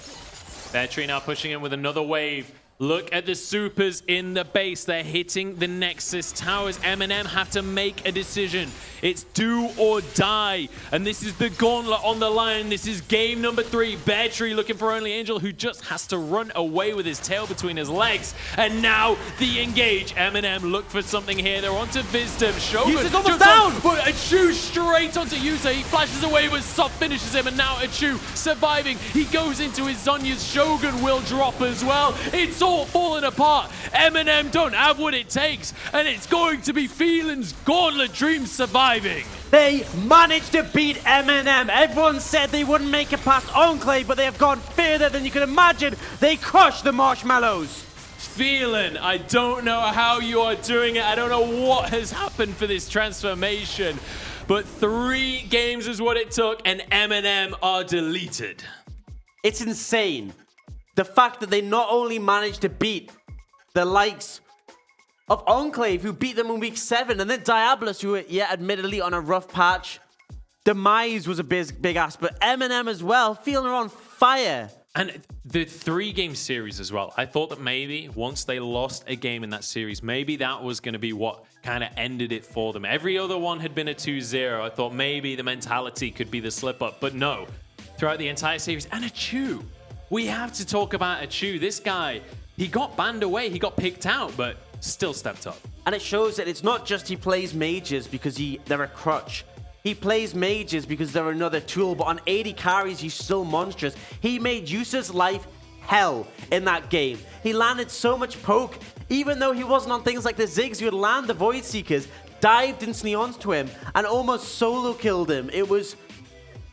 Bear Tree now pushing in with another wave. Look at the supers in the base. They're hitting the Nexus towers. MNM have to make a decision. It's do or die. And this is the gauntlet on the line. This is game number 3. Bear Tree looking for Only Angel, who just has to run away with his tail between his legs. And now the engage. MNM look for something here. They're onto Wisdom. Shogun Yusa's almost down. But Achu straight onto Yusa. He flashes away, but Soft finishes him. And now Achu surviving. He goes into his Zhonya's. Shogun will drop as well. It's all falling apart. MNM don't have what it takes, and it's going to be Phelan's Gauntlet dream surviving. They managed to beat MNM. Everyone said they wouldn't make it past Enclave, but they have gone further than you can imagine. They crushed the Marshmallows. Phelan, I don't know how you are doing it. I don't know what has happened for this transformation, but 3 games is what it took, and MNM are deleted. It's insane. The fact that they not only managed to beat the likes of Enclave, who beat them in week 7, and then Diabolus, who were, admittedly on a rough patch. Demise was a big ask, but MNM as well, feeling on fire. And the 3-game series as well. I thought that maybe once they lost a game in that series, maybe that was going to be what kind of ended it for them. Every other one had been a 2-0. I thought maybe the mentality could be the slip-up, but no. Throughout the entire series, and Achu. We have to talk about Achu. This guy, he got banned away, he got picked out, but still stepped up. And it shows that it's not just he plays mages because they're a crutch. He plays mages because they're another tool, but on 80 carries, he's still monstrous. He made Yusa's life hell in that game. He landed so much poke, even though he wasn't on things like the Ziggs, he would land the Void Seekers, dived instantly onto him, and almost solo killed him. It was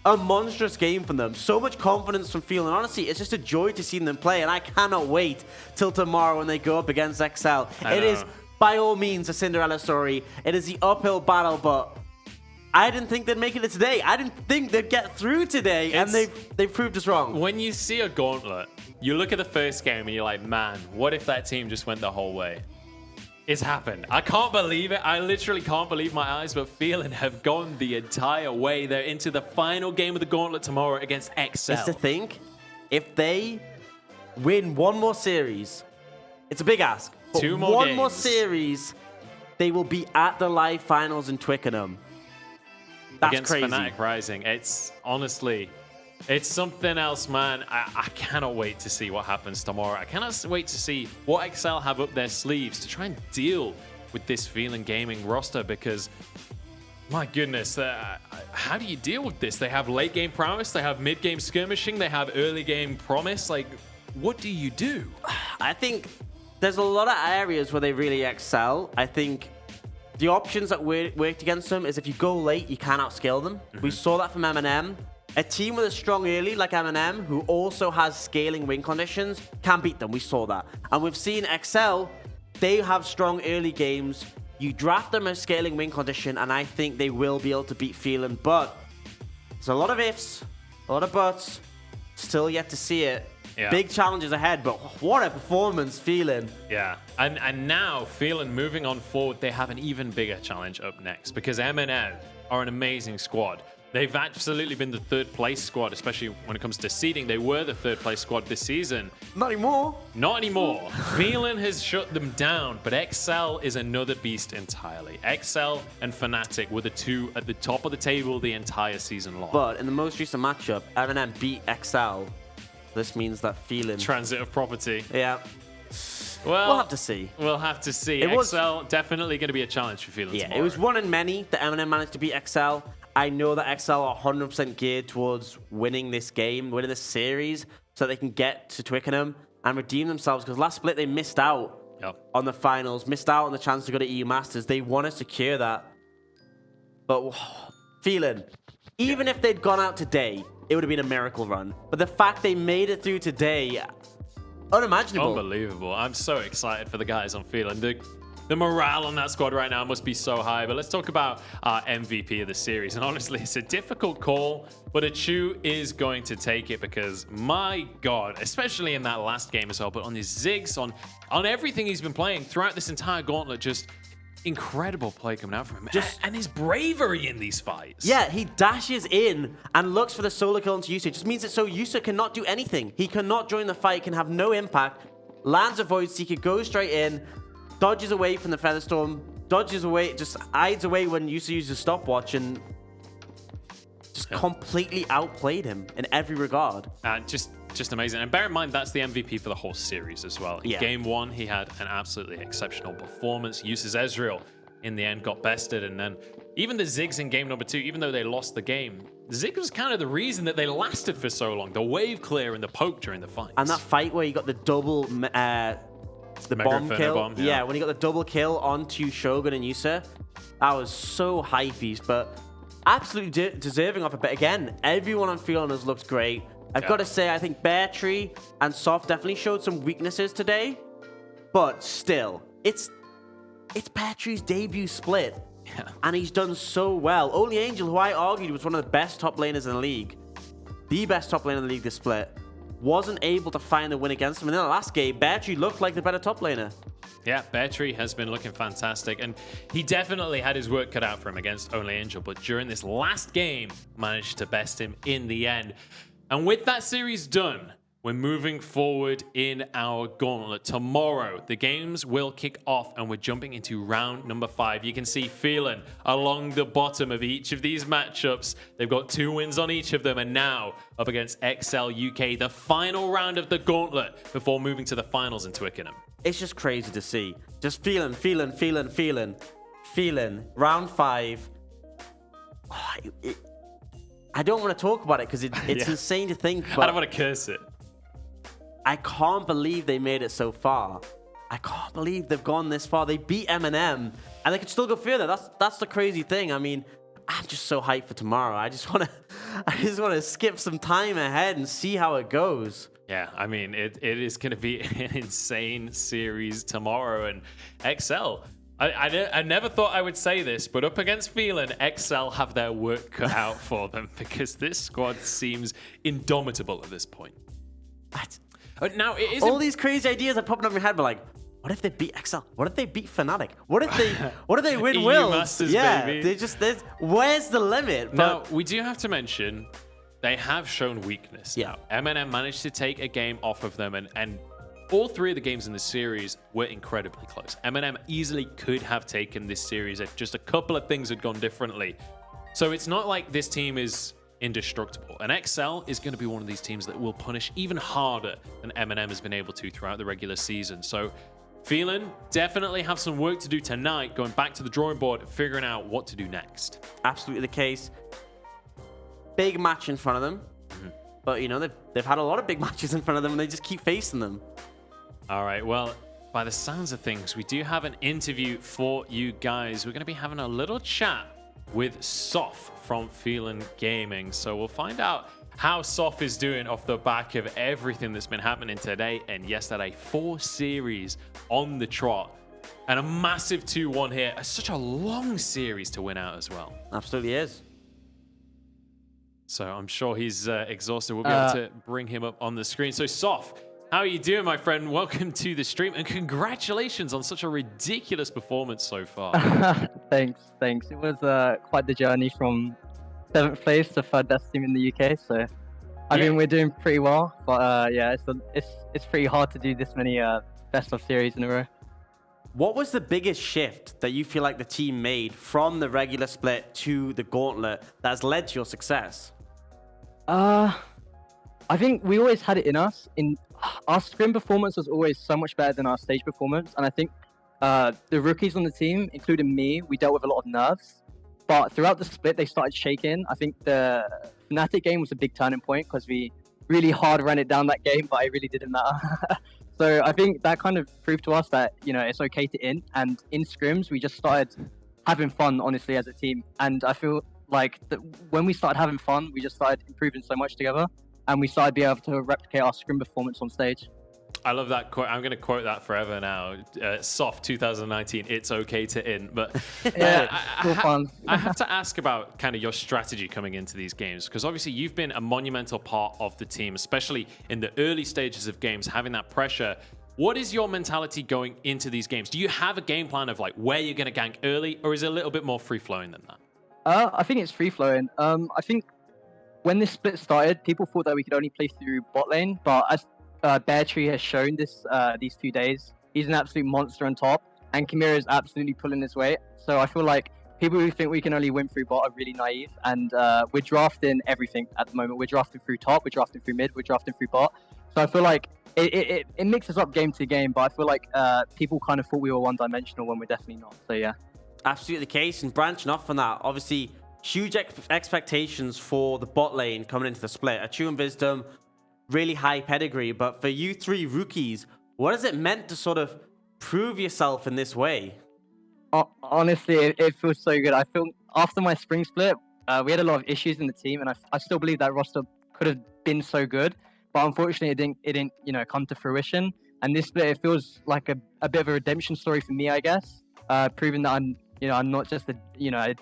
a monstrous game from them. So much confidence from Phelan. Honestly, it's just a joy to see them play, and I cannot wait till tomorrow when they go up against XL. It is, by all means, a Cinderella story. It is the uphill battle, but I didn't think they'd make it today. I didn't think they'd get through today, and they've proved us wrong. When you see a Gauntlet, you look at the first game and you're like, man, what if that team just went the whole way? It's happened. I can't believe it. I literally can't believe my eyes, but Phelan have gone the entire way. They're into the final game of the Gauntlet tomorrow against XL. It's to think, if they win one more series, it's a big ask. But 2 more one games. more series, they will be at the live finals in Twickenham. That's against crazy. Fnatic Rising. It's honestly, it's something else, man. I cannot wait to see what happens tomorrow. I cannot wait to see what XL have up their sleeves to try and deal with this Phelan Gaming roster, because my goodness, how do you deal with this? They have late game prowess, they have mid game skirmishing, they have early game promise. Like, what do you do? I think there's a lot of areas where they really excel. I think the options that worked against them is if you go late, you can't outscale them. We saw that from MNM. A team with a strong early like MNM, who also has scaling win conditions, can beat them. We saw that. And we've seen XL, they have strong early games. You draft them as scaling win condition, and I think they will be able to beat Phelan. But there's a lot of ifs, a lot of buts. Still yet to see it. Yeah. Big challenges ahead, but what a performance, Phelan. Yeah, and now Phelan moving on forward, they have an even bigger challenge up next, because MNM are an amazing squad. They've absolutely been the 3rd place squad, especially when it comes to seeding. They were the 3rd place squad this season. Not anymore. Not anymore. Phelan has shut them down, but XL is another beast entirely. XL and Fnatic were the 2 at the top of the table the entire season long. But in the most recent matchup, MNM beat XL. This means that Phelan... Transitive property. Yeah. Well, we'll have to see. We'll have to see. XL definitely going to be a challenge for Phelan tomorrow. It was one in many that MNM managed to beat XL. I know that XL are 100% geared towards winning this game, winning this series, so they can get to Twickenham and redeem themselves, because last split they missed out on the finals, missed out on the chance to go to EU Masters. They want to secure that. But Phelan, even if they'd gone out today, it would have been a miracle run. But the fact they made it through today, unimaginable. Unbelievable. I'm so excited for the guys on Phelan. The morale on that squad right now must be so high. But let's talk about our MVP of the series. And honestly, it's a difficult call, but Achu is going to take it, because my God, especially in that last game as well, but on his Ziggs, on everything he's been playing throughout this entire Gauntlet, just incredible play coming out from him. And his bravery in these fights. Yeah, he dashes in and looks for the solo kill into Yusa. It just means that so Yusa cannot do anything. He cannot join the fight, can have no impact. Lands a Void Seeker, goes straight in, dodges away from the Featherstorm, dodges away, just hides away when Yusa uses a stopwatch, and just completely outplayed him in every regard. Just amazing. And bear in mind, that's the MVP for the whole series as well. In game 1, he had an absolutely exceptional performance. Uses Ezreal in the end, got bested, and then even the Ziggs in game number 2, even though they lost the game, Ziggs was kind of the reason that they lasted for so long. The wave clear and the poke during the fight. And that fight where you got the double, the Mega bomb Inferno kill. bomb, Yeah, when you got the double kill onto Shogun and Yusa, that was so hypebeast, but absolutely deserving of it. But again, everyone on Phelan has looked great. I've got to say, I think Bear Tree and Soft definitely showed some weaknesses today, but still, it's Bear Tree's debut split. Yeah. And he's done so well. Only Angel, who I argued was one of the best top laners in the league, the best top laner in the league this split, wasn't able to find a win against him. And in the last game, Bear Tree looked like the better top laner. Yeah, Bear Tree has been looking fantastic, and he definitely had his work cut out for him against Only Angel, but during this last game, managed to best him in the end. And with that series done, we're moving forward in our gauntlet. Tomorrow, the games will kick off and we're jumping into round number 5. You can see Phelan along the bottom of each of these matchups. They've got 2 wins on each of them, and now up against XL UK, the final round of the gauntlet before moving to the finals in Twickenham. It's just crazy to see. Just Phelan. Round 5. Oh, I don't want to talk about it because it's insane to think. But I don't want to curse it. I can't believe they made it so far. I can't believe they've gone this far. They beat MNM, and they could still go further. That's the crazy thing. I mean, I'm just so hyped for tomorrow. I just want to skip some time ahead and see how it goes. Yeah, I mean, it is going to be an insane series tomorrow, and XL. I never thought I would say this, but up against Phelan, XL have their work cut out for them because this squad seems indomitable at this point. Now, it is all these crazy ideas are popping up in your head, but like, what if they beat XL? What if they beat Fnatic? What if they win EU Worlds? Masters, yeah, baby. Where's the limit? Now, we do have to mention they have shown weakness. Yeah. Now, MNM managed to take a game off of them, and all 3 of the games in the series were incredibly close. MNM easily could have taken this series if just a couple of things had gone differently. So it's not like this team is indestructible. And XL is going to be one of these teams that will punish even harder than MNM has been able to throughout the regular season. So Phelan definitely have some work to do tonight, going back to the drawing board, figuring out what to do next. Absolutely the case. Big match in front of them. But, you know, they've had a lot of big matches in front of them, and they just keep facing them. All right, well, by the sounds of things, we do have an interview for you guys. We're going to be having a little chat with Soph from Phelan Gaming. So we'll find out how Soph is doing off the back of everything that's been happening today and yesterday. 4 series on the trot and a massive 2-1 here. Such a long series to win out as well. Absolutely is. So I'm sure he's exhausted. We'll be able to bring him up on the screen. So Soph, how are you doing, my friend? Welcome to the stream, and congratulations on such a ridiculous performance so far. Thanks. It was quite the journey from 7th place to 3rd best team in the UK. So, I mean, we're doing pretty well. But yeah, it's pretty hard to do this many best of series in a row. What was the biggest shift that you feel like the team made from the regular split to the gauntlet that has led to your success? I think we always had it in us. Our scrim performance was always so much better than our stage performance, and I think the rookies on the team, including me, we dealt with a lot of nerves. But throughout the split, they started shaking. I think the Fnatic game was a big turning point because we really hard ran it down that game, but it really didn't matter. So I think that kind of proved to us that, you know, it's okay to int, and in scrims, we just started having fun, honestly, as a team. And I feel like when we started having fun, we just started improving so much together, and we started being able to replicate our scrim performance on stage. I love that quote. I'm going to quote that forever now. Soft 2019, it's okay to int. But yeah, fun. I have to ask about kind of your strategy coming into these games, because obviously you've been a monumental part of the team, especially in the early stages of games, having that pressure. What is your mentality going into these games? Do you have a game plan of like where you're going to gank early, or is it a little bit more free-flowing than that? I think it's free-flowing. I think when this split started, people thought that we could only play through bot lane, but as Bear Tree has shown these 2 days, he's an absolute monster on top, and Chimera is absolutely pulling his weight. So I feel like people who think we can only win through bot are really naive, and we're drafting everything at the moment. We're drafting through top, we're drafting through mid, we're drafting through bot. So I feel like it mixes up game to game, but I feel like people kind of thought we were one-dimensional when we're definitely not. So yeah. absolutely the case. And branching off from that, obviously, huge expectations for the bot lane coming into the split. Achu and Wisdom, really high pedigree. But for you three rookies, what has it meant to sort of prove yourself in this way? Honestly, it feels so good. I feel after my spring split, we had a lot of issues in the team, and I still believe that roster could have been so good, but unfortunately, it didn't come to fruition. And this split, it feels like a bit of a redemption story for me, I guess, proving that I'm not just a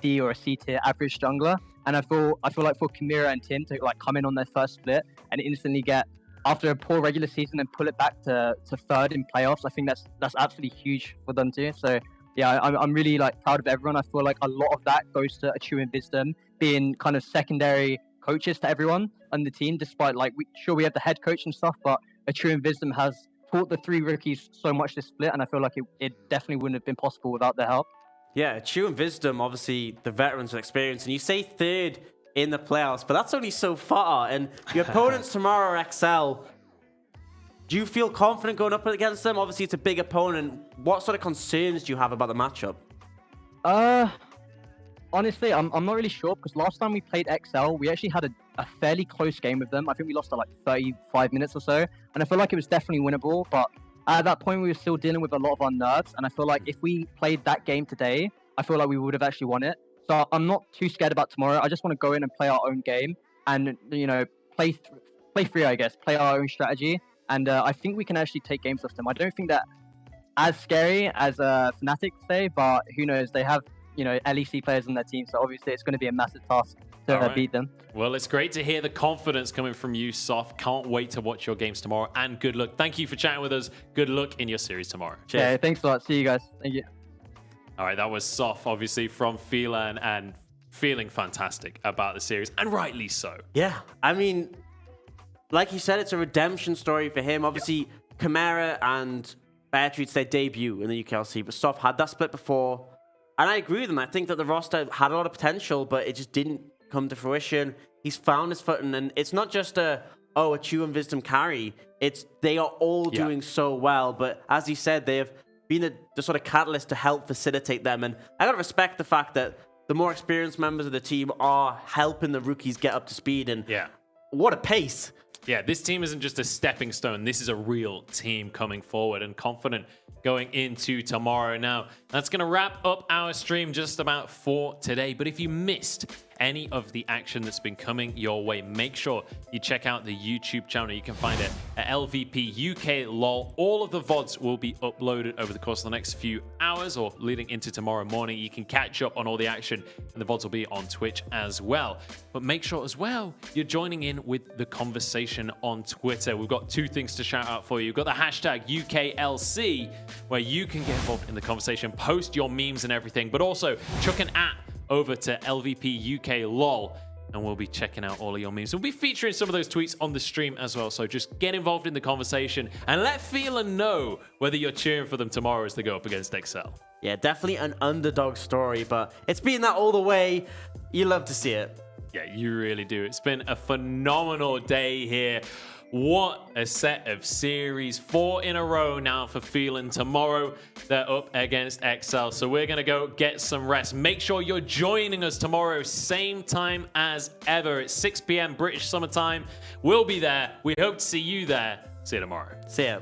D or a C tier average jungler. And I feel like for Chimera and Tim to like come in on their first split and instantly get, after a poor regular season, and pull it back to third in playoffs, I think that's absolutely huge for them too. So yeah, I'm really like proud of everyone. I feel like a lot of that goes to Achu and Wisdom being kind of secondary coaches to everyone on the team, despite like we have the head coach and stuff, but Achu and Wisdom has taught the three rookies so much this split, and I feel like it definitely wouldn't have been possible without their help. Yeah, Achu and Wisdom, obviously the veterans of experience, and you say third in the playoffs, but that's only so far. And your opponents tomorrow are XL. Do you feel confident going up against them? Obviously, it's a big opponent. What sort of concerns do you have about the matchup? Honestly, I'm not really sure, because last time we played XL, we actually had a fairly close game with them. I think we lost at like 35 minutes or so, and I feel like it was definitely winnable, but at that point we were still dealing with a lot of our nerves, and I feel like if we played that game today, I feel like we would have actually won it. So I'm not too scared about tomorrow. I just want to go in and play our own game and, play free, I guess, play our own strategy. And I think we can actually take games off them. I don't think that as scary as Fnatic say, but who knows? They have, LEC players on their team, so obviously it's going to be a massive task to beat them. Well, it's great to hear the confidence coming from you, Soft. Can't wait to watch your games tomorrow, and good luck. Thank you for chatting with us. Good luck in your series tomorrow. Cheers. Okay, thanks a lot. See you guys. Thank you. All right, that was Soft, obviously, from Phelan, and feeling fantastic about the series, and rightly so. Yeah, I mean, like you said, it's a redemption story for him. Obviously, Chimera and Beartree, it's their debut in the UKLC, but Soft had that split before. And I agree with him. I think that the roster had a lot of potential, but it just didn't come to fruition. He's found his footing, and it's not just a Achu and Wisdom carry. They are all doing so well, but as he said, they have been the sort of catalyst to help facilitate them. And I gotta respect the fact that the more experienced members of the team are helping the rookies get up to speed, and what a pace. Yeah, this team isn't just a stepping stone. This is a real team coming forward and confident going into tomorrow. Now, that's going to wrap up our stream just about for today. But if you missed any of the action that's been coming your way, make sure you check out the YouTube channel. You can find it at LVP UK LOL. All of the VODs will be uploaded over the course of the next few hours or leading into tomorrow morning. You can catch up on all the action, and the VODs will be on Twitch as well. But make sure as well you're joining in with the conversation on Twitter. We've got two things to shout out for you. We've got the hashtag UKLC, where you can get involved in the conversation, post your memes and everything, but also chuck an @ over to LVP UK LOL, and we'll be checking out all of your memes. We'll be featuring some of those tweets on the stream as well, so just get involved in the conversation and let Phelan know whether you're cheering for them tomorrow as they go up against XL. Yeah, definitely an underdog story, but it's been that all the way. You love to see it. Yeah, you really do. It's been a phenomenal day here. What a set of series. 4 in a row now for Phelan. Tomorrow, they're up against XL. So we're going to go get some rest. Make sure you're joining us tomorrow, same time as ever. It's 6 p.m. British Summer Time. We'll be there. We hope to see you there. See you tomorrow. See ya.